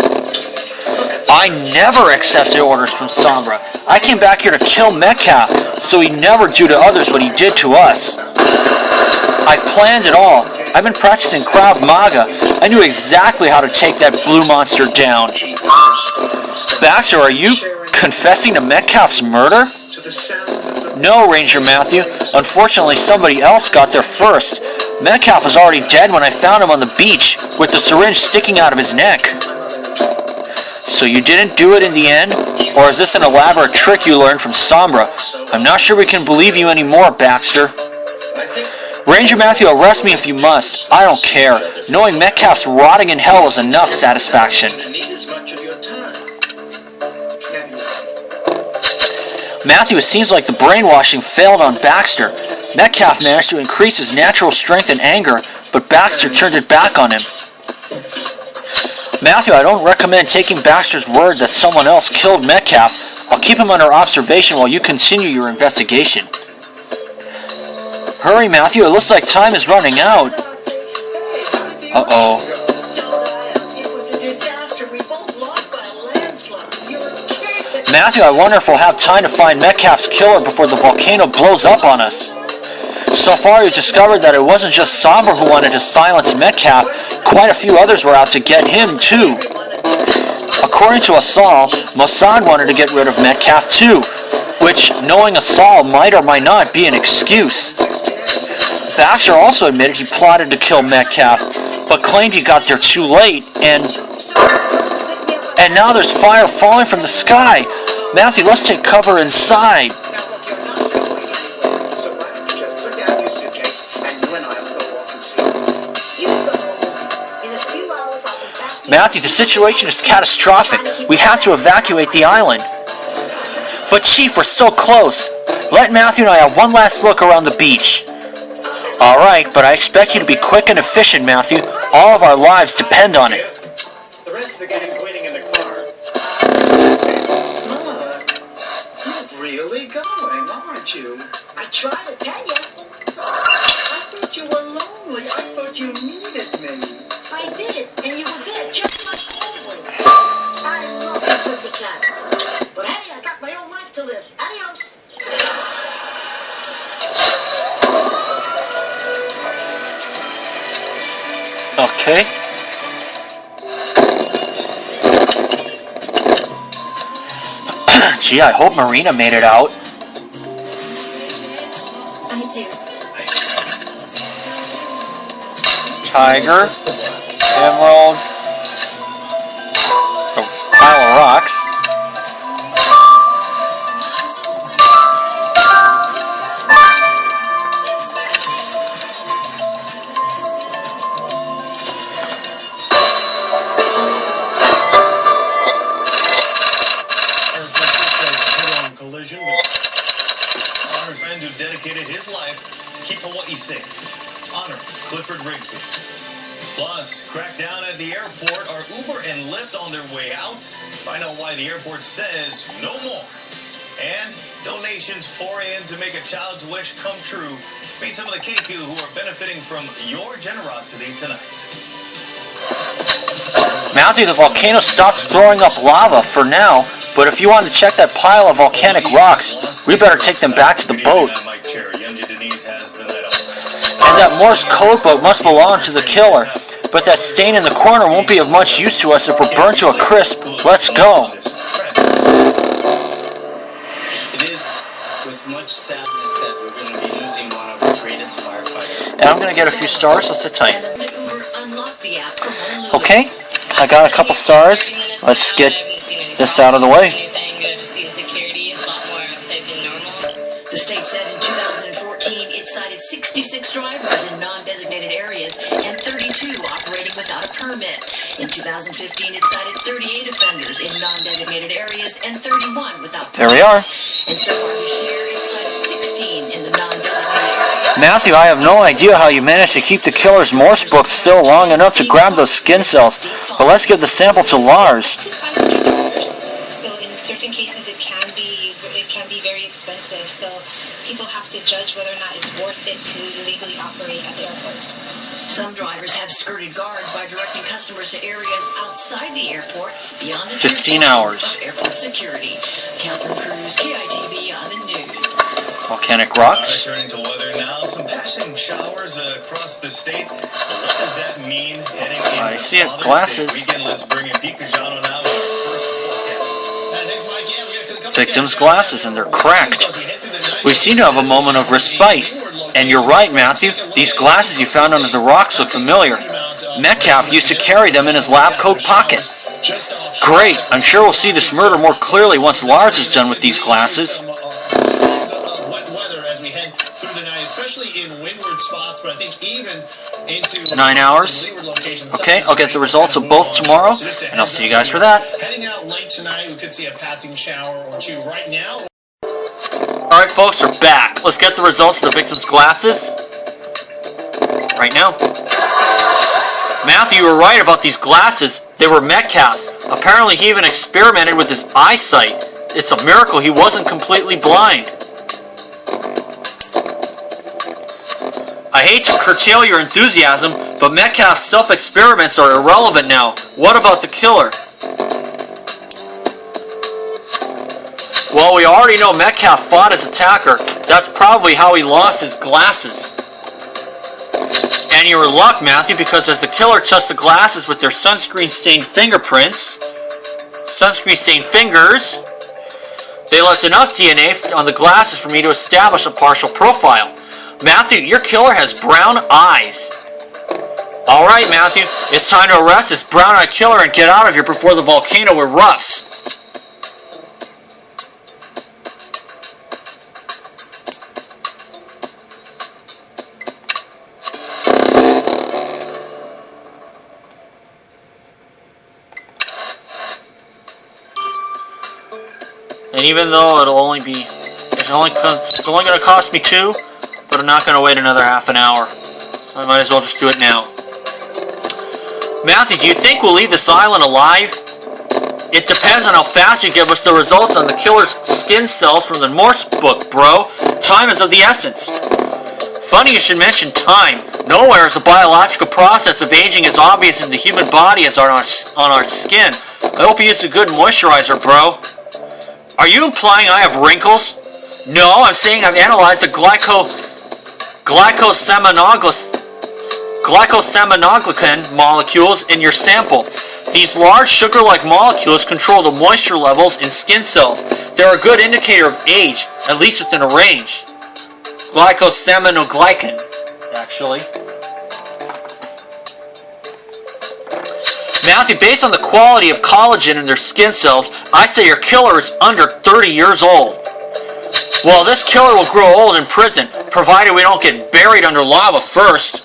I never accepted orders from Sombra. I came back here to kill Metcalf, so he'd never do to others what he did to us. I planned it all. I've been practicing Krav Maga. I knew exactly how to take that blue monster down. Baxter, are you confessing to Metcalf's murder? No, Ranger Matthew. Unfortunately, somebody else got there first. Metcalf was already dead when I found him on the beach, with the syringe sticking out of his neck. So you didn't do it in the end? Or is this an elaborate trick you learned from Sombra? I'm not sure we can believe you anymore, Baxter. Ranger Matthew, arrest me if you must. I don't care. Knowing Metcalf's rotting in hell is enough satisfaction. Matthew, it seems like the brainwashing failed on Baxter. Metcalf managed to increase his natural strength and anger, but Baxter turned it back on him. Matthew, I don't recommend taking Baxter's word that someone else killed Metcalf. I'll keep keep him under observation while you continue your investigation. Hurry, Matthew, it looks like time is running out. Uh-oh. It was a disaster. We both lost by a landslide. You're kidding. Matthew, I wonder if we'll have time to find Metcalf's killer before the volcano blows up on us. So far, you've discovered that it wasn't just Sombra who wanted to silence Metcalf. Quite a few others were out to get him, too. According to Asal, Mossad wanted to get rid of Metcalf, too, which, knowing Asal, might or might not be an excuse. Baxter also admitted he plotted to kill Metcalf, but claimed he got there too late, and now there's fire falling from the sky. Matthew, let's take cover inside. So why don't you just put down your suitcase and you and I will go off and see. You go. In a few hours, I'll be back. Matthew, the situation is catastrophic. We have to evacuate the island. But Chief, we're so close. Let Matthew and I have one last look around the beach. Alright, but I expect you to be quick and efficient, Matthew. All of our lives depend on it. The rest of the gang's waiting in the car. You're really going, aren't you? I tried to tell you. I thought you were lonely. I thought you needed me. I did, and you were there just like always. I love you, pussycat. But hey, I got my own life to live. Adios. Okay. Gee, I hope Marina made it out. I do. Tiger, Emerald, a pile of rocks. Friend who dedicated his life to keep Hawaii safe. Honor, Clifford Rigsby. Plus, crack down at the airport. Are Uber and Lyft on their way out? Find out why the airport says no more. And donations pour in to make a child's wish come true. Meet some of the Keiku who are benefiting from your generosity tonight. Matthew, the volcano stopped throwing up lava for now, but if you want to check that pile of volcanic rocks, we better take them back to the boat. And that Morse code boat must belong to the killer, but that stain in the corner won't be of much use to us if we're burned to a crisp. Let's go. It is with much sadness that we're going to be losing one of our greatest firefighters. And I'm going to get a few stars, so sit tight. And the Uber unlocked the app from Honolulu. Okay, I got a couple stars. Let's get this out of the way. The state said in 2014 it cited 66 drivers in non-designated areas and 32 operating without a permit. In 2015 it cited 38 offenders in non-designated areas and 31 without permits. There we are. And so far this year it cited 16 in the non-designated areas. Matthew, I have no idea how you managed to keep the killer's Morse book still long enough to grab those skin cells, but let's give the sample to Lars. So in certain cases it can be very expensive. So people have to judge whether or not it's worth it to illegally operate at the airports. Some drivers have skirted guards by directing customers to areas outside the airport beyond the 15 hours. Of airport security. Catherine Cruz, KITV on the news. Volcanic rocks. Turning to weather now, some passing showers across the state. But what does that mean heading into I see it. Father's Glasses. Day weekend? Let's bring in Pete Cajano now with our first forecast. Thanks, Mike. Yeah, we got a couple Victim's glasses, and they're cracked. We seem to have a moment of respite. And you're right, Matthew. These glasses you found under the rocks look familiar. Metcalf used to carry them in his lab coat pocket. Great. I'm sure we'll see this murder more clearly once Lars is done with these glasses. Wet weather as we head through the night, especially in windward spots, but I think even into 9 hours. Okay, I'll get the results of both tomorrow, and I'll see you guys for that. Heading out late tonight, we could see a passing shower or two right now. Alright folks, we're back. Let's get the results of the victim's glasses right now. Matthew, you were right about these glasses. They were Metcalf's. Apparently he even experimented with his eyesight. It's a miracle he wasn't completely blind. I hate to curtail your enthusiasm, but Metcalf's self-experiments are irrelevant now. What about the killer? Well, we already know Metcalf fought his attacker. That's probably how he lost his glasses. And you're in luck, Matthew, because as the killer touched the glasses with their sunscreen-stained fingerprints, sunscreen-stained fingers, they left enough DNA on the glasses for me to establish a partial profile. Matthew, your killer has brown eyes. Alright, Matthew, it's time to arrest this brown-eyed killer and get out of here before the volcano erupts. And even though it's only going to cost me 2, but I'm not going to wait another half an hour. So I might as well just do it now. Matthew, do you think we'll leave this island alive? It depends on how fast you give us the results on the killer's skin cells from the Morse book, bro. Time is of the essence. Funny you should mention time. Nowhere is a biological process of aging as obvious in the human body as on our skin. I hope you used a good moisturizer, bro. Are you implying I have wrinkles? No, I'm saying I've analyzed the glycosaminoglycan molecules in your sample. These large sugar-like molecules control the moisture levels in skin cells. They're a good indicator of age, at least within a range. Glycosaminoglycan, actually. Matthew, based on the quality of collagen in their skin cells, I'd say your killer is under 30 years old. Well, this killer will grow old in prison, provided we don't get buried under lava first.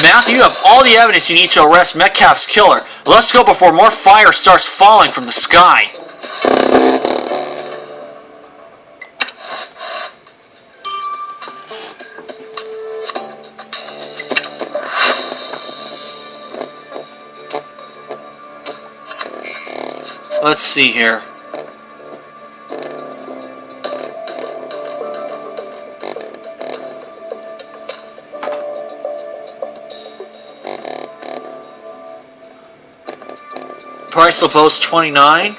Matthew, you have all the evidence you need to arrest Metcalf's killer. Let's go before more fire starts falling from the sky. Let's see here. Bryce LeBeau's 29.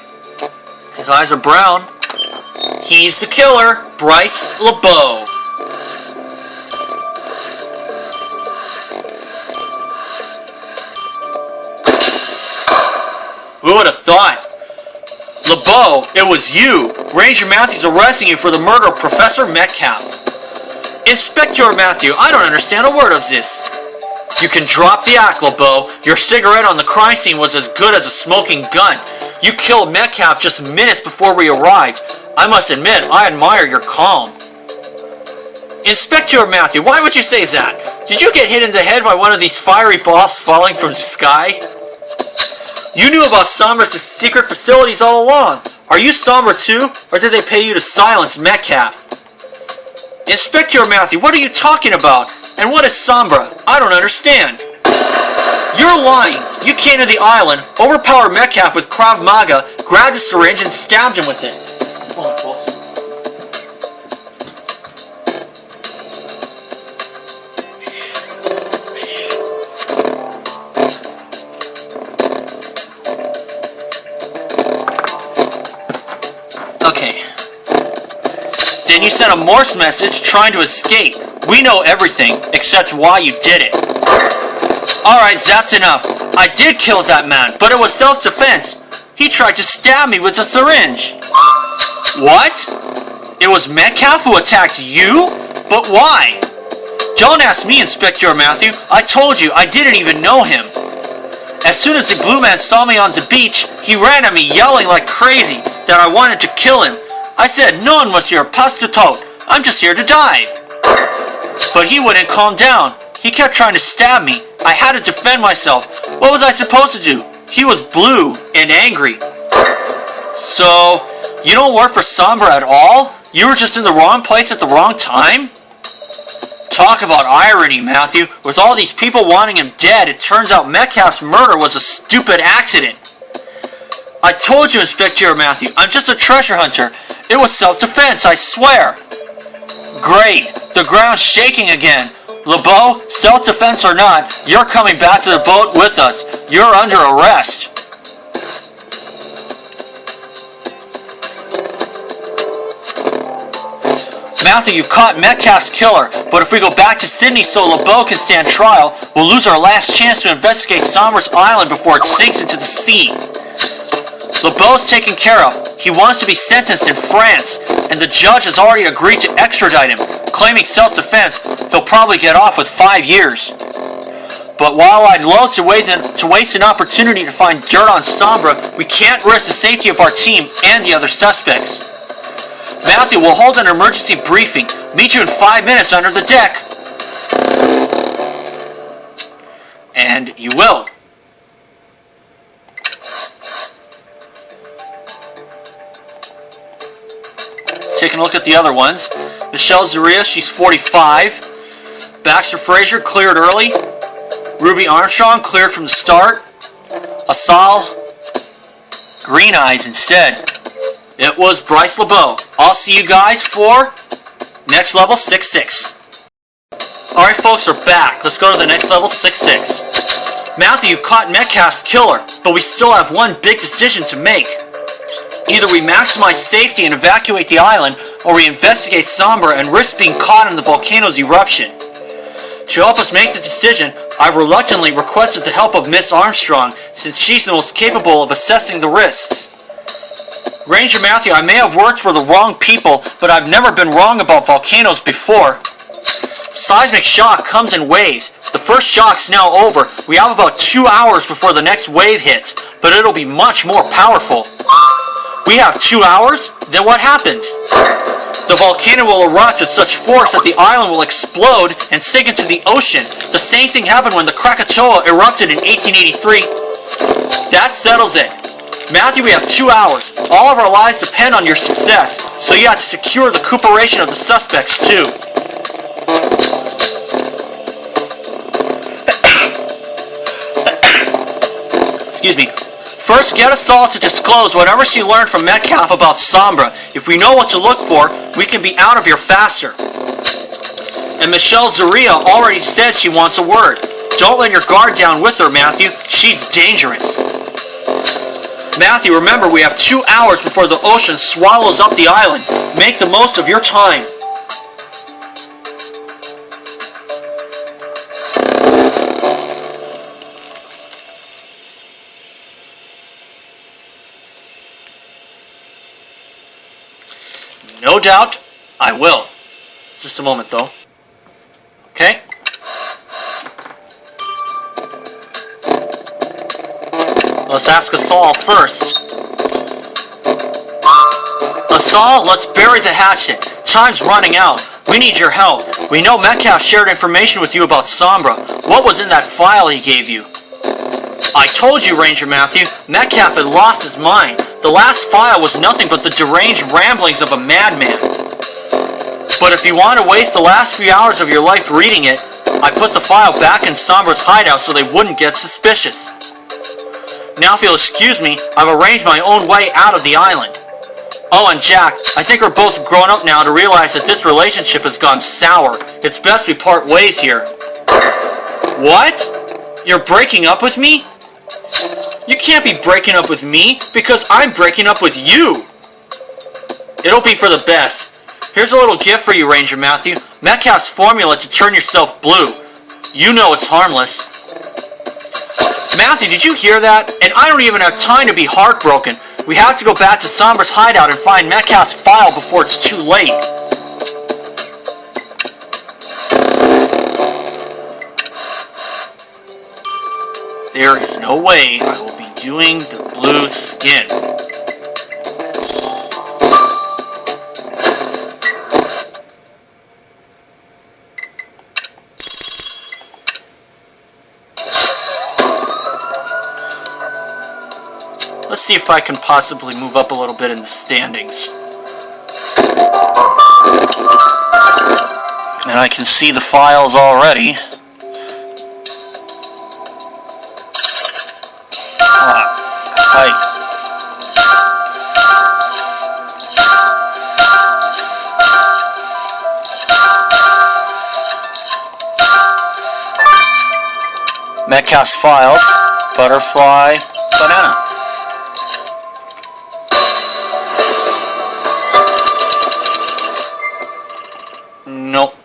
His eyes are brown. He's the killer, Bryce LeBeau. Who would have thought? LeBeau, it was you! Ranger Matthews arresting you for the murder of Professor Metcalf. Inspector Matthew, I don't understand a word of this. You can drop the act, LeBeau. Your cigarette on the crime scene was as good as a smoking gun. You killed Metcalf just minutes before we arrived. I must admit, I admire your calm. Inspector Matthew, why would you say that? Did you get hit in the head by one of these fiery balls falling from the sky? You knew about Sombra's secret facilities all along. Are you Sombra too, or did they pay you to silence Metcalf? Inspector Matthew, what are you talking about? And what is Sombra? I don't understand. You're lying. You came to the island, overpowered Metcalf with Krav Maga, grabbed a syringe, and stabbed him with it. Come on, folks. Okay. Then you sent a Morse message trying to escape. We know everything, except why you did it. Alright, that's enough. I did kill that man, but it was self-defense. He tried to stab me with a syringe. What? It was Metcalf who attacked you? But why? Don't ask me, Inspector Matthew. I told you, I didn't even know him. As soon as the blue man saw me on the beach, he ran at me yelling like crazy that I wanted to kill him. I said, "Non, monsieur, pas du tout. I'm just here to dive." But he wouldn't calm down. He kept trying to stab me. I had to defend myself. What was I supposed to do? He was blue and angry. So, you don't work for Sombra at all? You were just in the wrong place at the wrong time? Talk about irony, Matthew. With all these people wanting him dead, it turns out Metcalf's murder was a stupid accident. I told you, Inspector Matthew, I'm just a treasure hunter. It was self-defense, I swear. Great. The ground's shaking again. LeBeau, self-defense or not, you're coming back to the boat with us. You're under arrest. Matthew, you've caught Metcalf's killer, but if we go back to Sydney so LeBeau can stand trial, we'll lose our last chance to investigate Sombra's Island before it sinks into the sea. LeBeau's taken care of. He wants to be sentenced in France, and the judge has already agreed to extradite him. Claiming self-defense, he'll probably get off with 5 years. But while I'd love to waste an opportunity to find dirt on Sombra, we can't risk the safety of our team and the other suspects. Matthew, we'll hold an emergency briefing. Meet you in 5 minutes under the deck. And you will. Taking a look at the other ones. Michelle Zaria, she's 45. Baxter Frazier, cleared early. Ruby Armstrong, cleared from the start. Asal, green eyes instead. It was Bryce LeBeau. I'll see you guys for next level 6-6. Alright folks, we're back. Let's go to the next level 6-6. Matthew, you've caught Metcalf's killer, but we still have one big decision to make. Either we maximize safety and evacuate the island, or we investigate Sombra and risk being caught in the volcano's eruption. To help us make the decision, I've reluctantly requested the help of Miss Armstrong, since she's the most capable of assessing the risks. Ranger Matthew, I may have worked for the wrong people, but I've never been wrong about volcanoes before. Seismic shock comes in waves. The first shock's now over. We have about 2 hours before the next wave hits, but it'll be much more powerful. We have 2 hours? Then what happens? The volcano will erupt with such force that the island will explode and sink into the ocean. The same thing happened when the Krakatoa erupted in 1883. That settles it. Matthew, we have 2 hours. All of our lives depend on your success, so you have to secure the recuperation of the suspects too. Excuse me. First, get Asal to disclose whatever she learned from Metcalf about Sombra. If we know what to look for, we can be out of here faster. And Michelle Zaria already said she wants a word. Don't let your guard down with her, Matthew. She's dangerous. Matthew, remember, we have 2 hours before the ocean swallows up the island. Make the most of your time. No doubt, I will. Just a moment, though. Okay? Let's ask Asal first. Asal, let's bury the hatchet. Time's running out. We need your help. We know Metcalf shared information with you about Sombra. What was in that file he gave you? I told you, Ranger Matthew, Metcalf had lost his mind. The last file was nothing but the deranged ramblings of a madman. But if you want to waste the last few hours of your life reading it, I put the file back in Sombra's hideout so they wouldn't get suspicious. Now if you'll excuse me, I've arranged my own way out of the island. Oh, and Jack, I think we're both grown up now to realize that this relationship has gone sour. It's best we part ways here. What? You're breaking up with me? You can't be breaking up with me, because I'm breaking up with you. It'll be for the best. Here's a little gift for you, Ranger Matthew. Metcalf's formula to turn yourself blue. You know it's harmless. Matthew, did you hear that? And I don't even have time to be heartbroken. We have to go back to Sombra's hideout and find Metcalf's file before it's too late. There is no way I will be doing the blue skin. Let's see if I can possibly move up a little bit in the standings. And I can see the files already. Hi. Metcalf's files. Butterfly. Banana. Nope.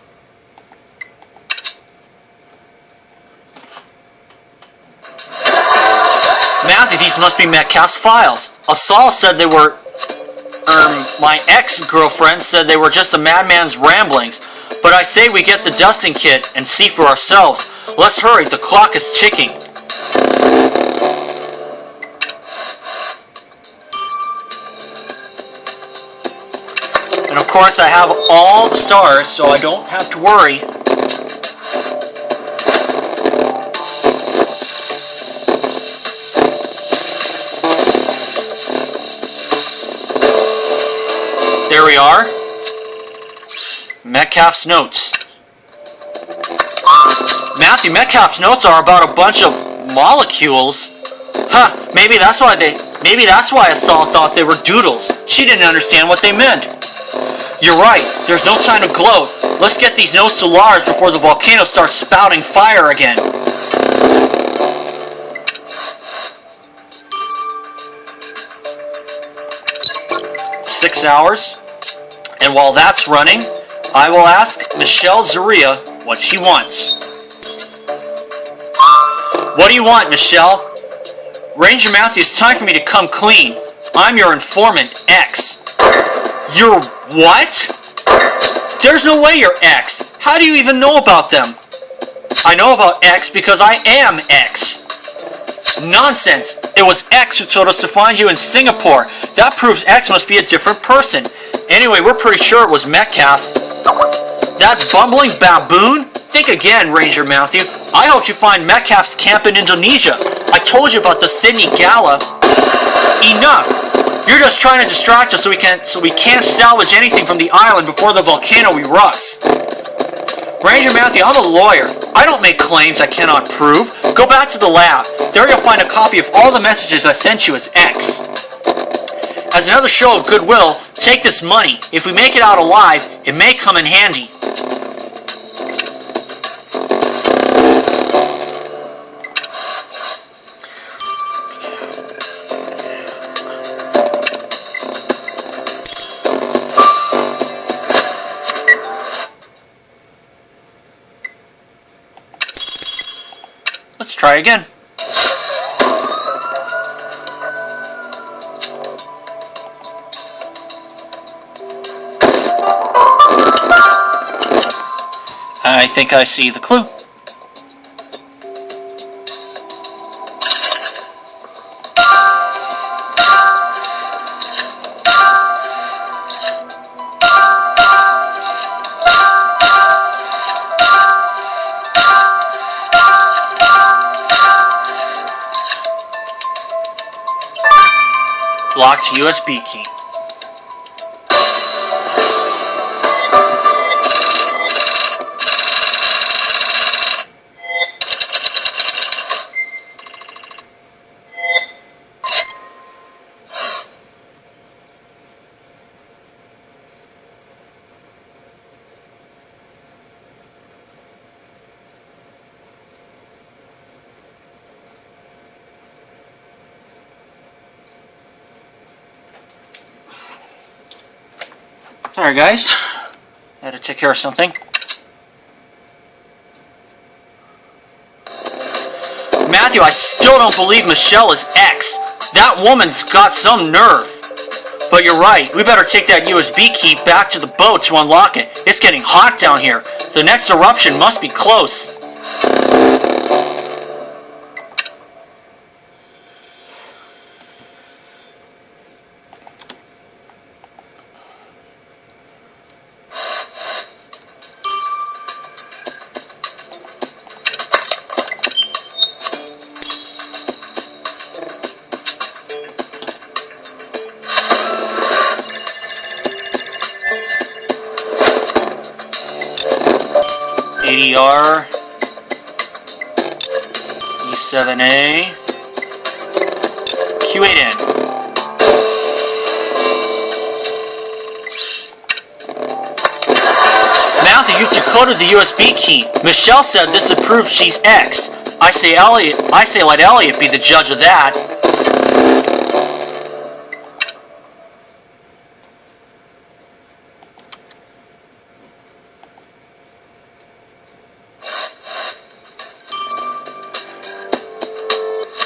Matthew, these must be Metcalf's files. Asal said they were... my ex-girlfriend said they were just a madman's ramblings. But I say we get the dusting kit and see for ourselves. Let's hurry, the clock is ticking. And of course I have all the stars, so I don't have to worry. There we are. Metcalf's notes. Matthew, Metcalf's notes are about a bunch of molecules. Huh, maybe that's why Asal thought they were doodles. She didn't understand what they meant. You're right, there's no time to gloat. Let's get these notes to Lars before the volcano starts spouting fire again. Six hours. And while that's running, I will ask Michelle Zaria what she wants. What do you want, Michelle? Ranger Matthew, it's time for me to come clean. I'm your informant, X. Your what? There's no way you're X. How do you even know about them? I know about X because I am X. Nonsense. It was X who told us to find you in Singapore. That proves X must be a different person. Anyway, we're pretty sure it was Metcalf. That bumbling baboon? Think again, Ranger Matthew. I hope you find Metcalf's camp in Indonesia. I told you about the Sydney Gala. Enough. You're just trying to distract us so we can't salvage anything from the island before the volcano erupts. Ranger Matthew, I'm a lawyer. I don't make claims I cannot prove. Go back to the lab. There you'll find a copy of all the messages I sent you as X. As another show of goodwill, take this money. If we make it out alive, it may come in handy. Let's try again. I think I see the clue. Locked USB key. Alright guys, I had to take care of something. Matthew, I still don't believe Michelle is X. That woman's got some nerve. But you're right, we better take that USB key back to the boat to unlock it. It's getting hot down here. The next eruption must be close. ADR, E7A, Q8N. Matthew, you've decoded the USB key. Michelle said this would prove she's X. I say let Elliot be the judge of that.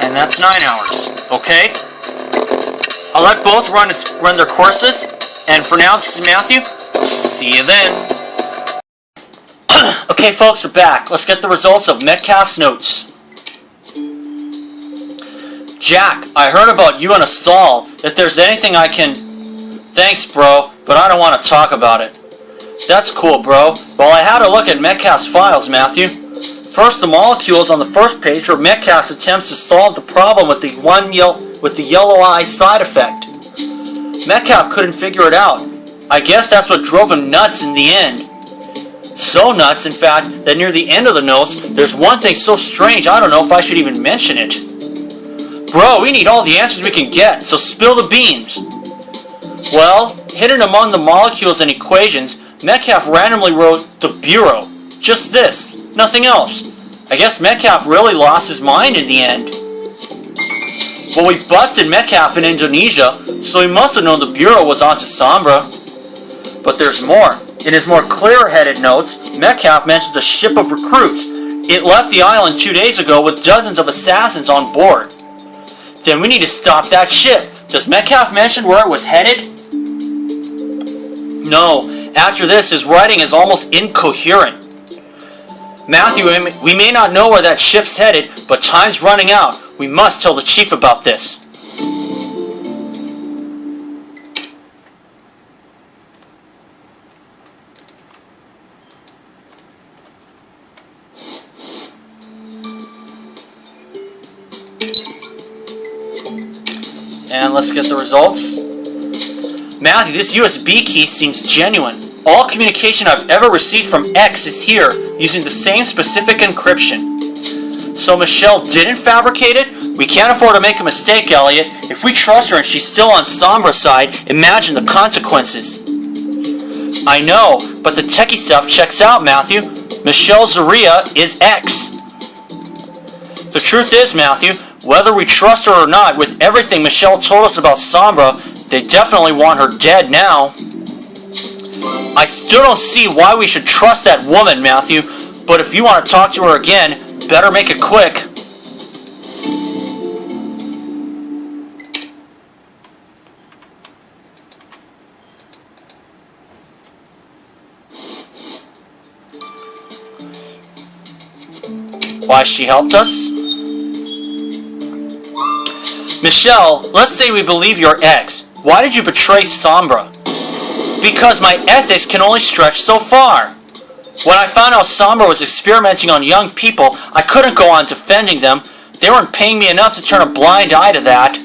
And that's 9 hours, okay? I'll let both run their courses, and for now, this is Matthew. See you then. Okay, folks, we're back. Let's get the results of Metcalf's notes. Jack, I heard about you and Assault. If there's anything I can... Thanks, bro, but I don't want to talk about it. That's cool, bro. Well, I had a look at Metcalf's files, Matthew. First, the molecules on the first page were Metcalf's attempts to solve the problem with the yellow eye side effect. Metcalf couldn't figure it out. I guess that's what drove him nuts in the end. So nuts, in fact, that near the end of the notes, there's one thing so strange I don't know if I should even mention it. Bro, we need all the answers we can get, so spill the beans. Well, hidden among the molecules and equations, Metcalf randomly wrote the Bureau. Just this, nothing else. I guess Metcalf really lost his mind in the end. Well, we busted Metcalf in Indonesia, so he must have known the Bureau was onto Sombra. But there's more. In his more clear-headed notes, Metcalf mentions a ship of recruits. It left the island 2 days ago with dozens of assassins on board. Then we need to stop that ship. Does Metcalf mention where it was headed? No. After this, his writing is almost incoherent. Matthew, we may not know where that ship's headed, but time's running out. We must tell the chief about this. And let's get the results. Matthew, this USB key seems genuine. All communication I've ever received from X is here, using the same specific encryption. So Michelle didn't fabricate it? We can't afford to make a mistake, Elliot. If we trust her and she's still on Sombra's side, imagine the consequences. I know, but the techie stuff checks out, Matthew. Michelle Zaria is X. The truth is, Matthew, whether we trust her or not, with everything Michelle told us about Sombra, they definitely want her dead now. I still don't see why we should trust that woman, Matthew, but if you want to talk to her again, better make it quick. Why she helped us? Michelle, let's say we believe you're X. Why did you betray Sombra? Because my ethics can only stretch so far. When I found out Sombra was experimenting on young people, I couldn't go on defending them. They weren't paying me enough to turn a blind eye to that.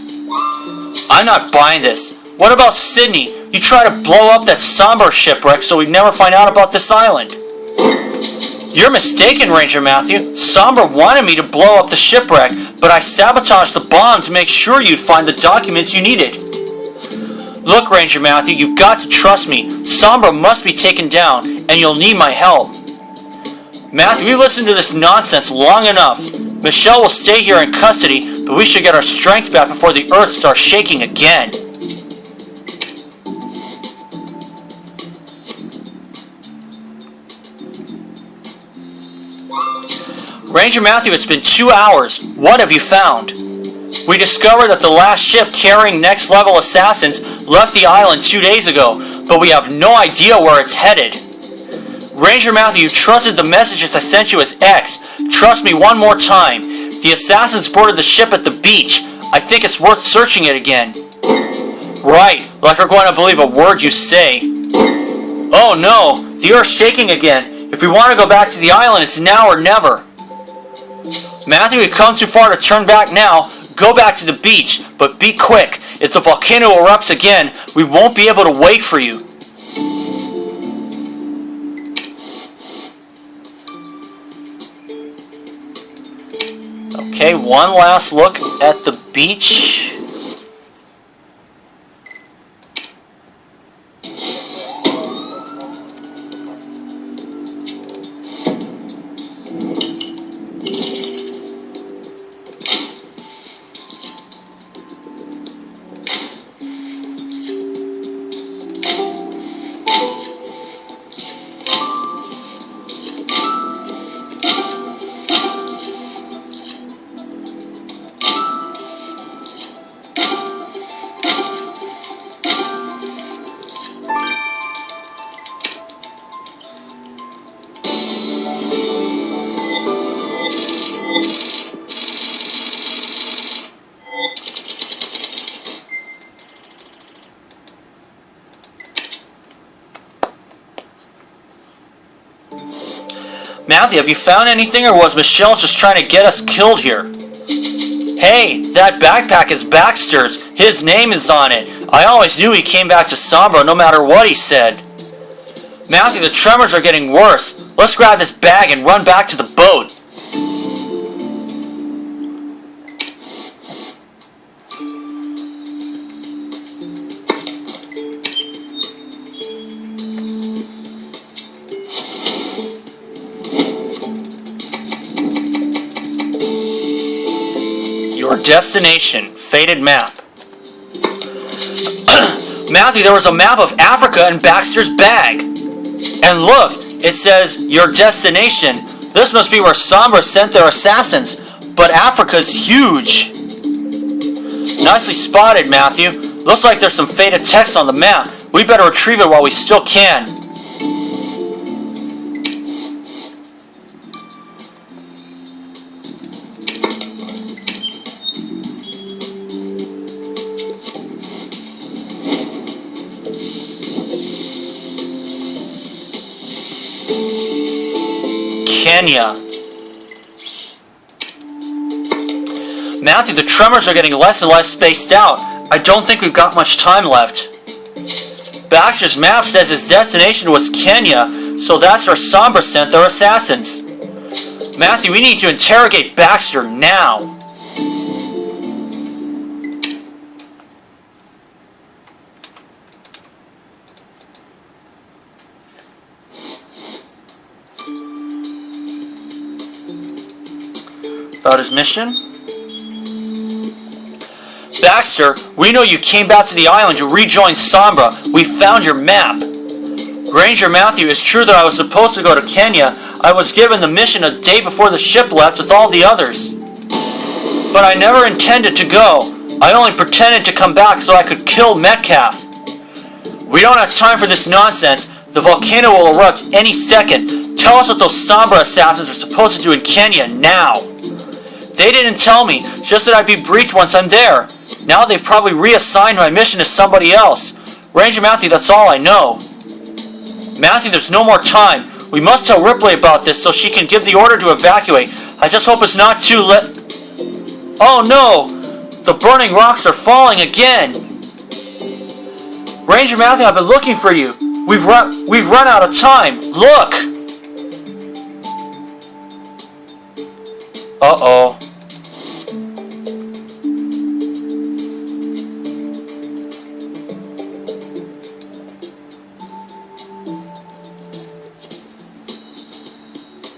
I'm not buying this. What about Sydney? You tried to blow up that Sombra shipwreck so we'd never find out about this island. You're mistaken, Ranger Matthew. Sombra wanted me to blow up the shipwreck, but I sabotaged the bomb to make sure you'd find the documents you needed. Look, Ranger Matthew, you've got to trust me. Sombra must be taken down, and you'll need my help. Matthew, we've listened to this nonsense long enough. Michelle will stay here in custody, but we should get our strength back before the earth starts shaking again. Ranger Matthew, it's been 2 hours. What have you found? We discovered that the last ship carrying next-level assassins left the island 2 days ago, but we have no idea where it's headed. Ranger Matthew, you trusted the messages I sent you as X. Trust me one more time. The assassins boarded the ship at the beach. I think it's worth searching it again. Right, like we're going to believe a word you say. Oh no, the earth's shaking again. If we want to go back to the island, it's now or never. Matthew, we've come too far to turn back now. Go back to the beach, but be quick. If the volcano erupts again, we won't be able to wait for you. Okay, one last look at the beach. Matthew, have you found anything, or was Michelle just trying to get us killed here? Hey, that backpack is Baxter's. His name is on it. I always knew he came back to Sombra no matter what he said. Matthew, the tremors are getting worse. Let's grab this bag and run back to the boat. Your destination, faded map. Matthew, there was a map of Africa in Baxter's bag. And look, it says your destination. This must be where Sombra sent their assassins. But Africa's huge. Nicely spotted, Matthew. Looks like there's some faded text on the map. We better retrieve it while we still can. Kenya. Matthew, the tremors are getting less and less spaced out. I don't think we've got much time left. Baxter's map says his destination was Kenya, so that's where Sombra sent their assassins. Matthew, we need to interrogate Baxter now. About his mission? Baxter, we know you came back to the island to rejoin Sombra. We found your map. Ranger Matthew, it's true that I was supposed to go to Kenya. I was given the mission a day before the ship left with all the others. But I never intended to go. I only pretended to come back so I could kill Metcalf. We don't have time for this nonsense. The volcano will erupt any second. Tell us what those Sombra assassins are supposed to do in Kenya now. They didn't tell me, just that I'd be breached once I'm there. Now they've probably reassigned my mission to somebody else. Ranger Matthew, that's all I know. Matthew, there's no more time. We must tell Ripley about this so she can give the order to evacuate. I just hope it's not too late. Oh no! The burning rocks are falling again! Ranger Matthew, I've been looking for you. We've run out of time. Look! Uh-oh.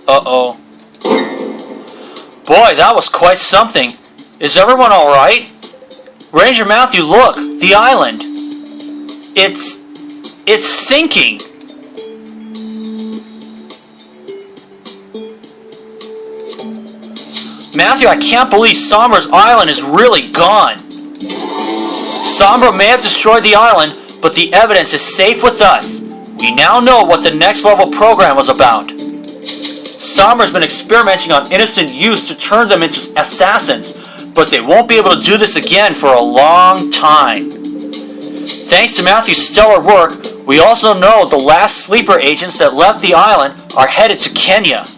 Uh-oh. Boy, that was quite something. Is everyone alright? Ranger Matthew, look! The island! It's sinking! Matthew, I can't believe Sombra's island is really gone. Sombra may have destroyed the island, but the evidence is safe with us. We now know what the next level program was about. Sombra's been experimenting on innocent youths to turn them into assassins, but they won't be able to do this again for a long time. Thanks to Matthew's stellar work, we also know the last sleeper agents that left the island are headed to Kenya.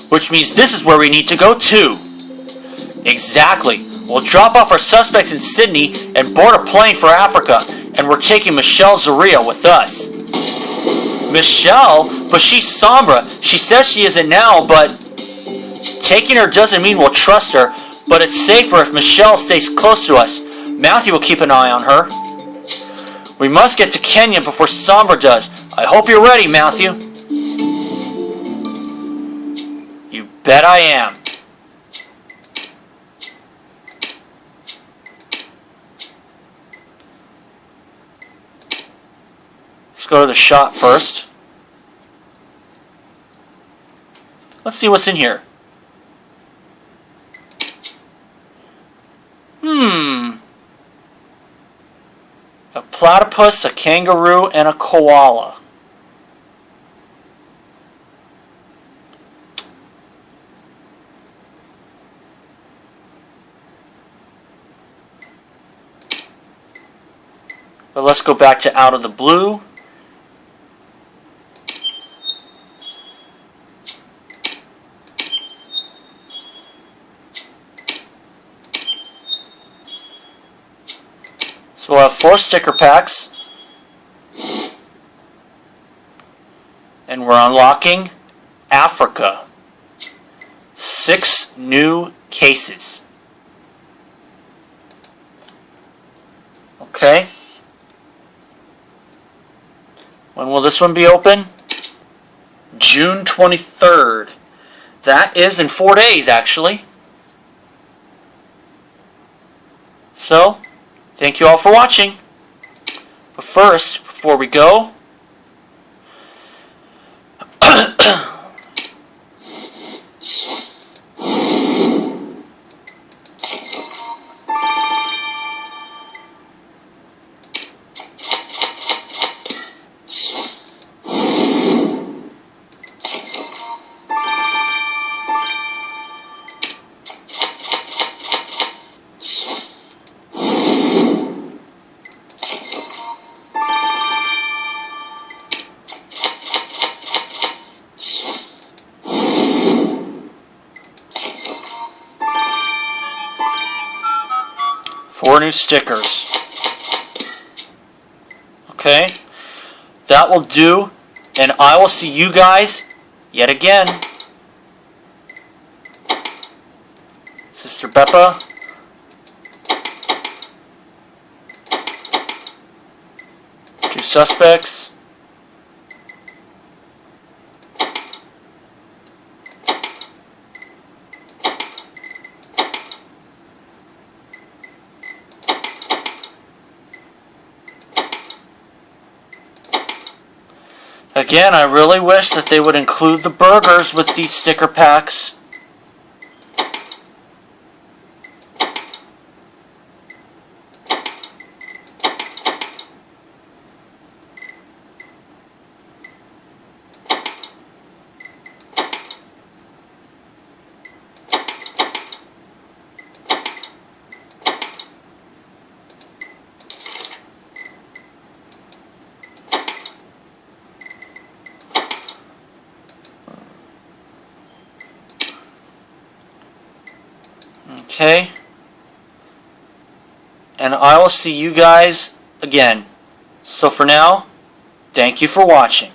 Which means this is where we need to go too. Exactly. We'll drop off our suspects in Sydney and board a plane for Africa, and we're taking Michelle Zaria with us. Michelle? But she's Sombra. She says she isn't now, but... Taking her doesn't mean we'll trust her, but it's safer if Michelle stays close to us. Matthew will keep an eye on her. We must get to Kenya before Sombra does. I hope you're ready, Matthew. You bet I am. Let's go to the shop first. Let's see what's in here. A platypus, a kangaroo, and a koala. But let's go back to Out of the Blue. So we'll have 4 sticker packs. And we're unlocking Africa. 6 new cases. Okay. When will this one be open? June 23rd. That is in 4 days, actually. So, thank you all for watching. But first, before we go, four new stickers. Okay, that will do, and I will see you guys yet again. Sister Beppa. Two suspects. Again, I really wish that they would include the burgers with these sticker packs. Okay, and I will see you guys again. So for now, thank you for watching.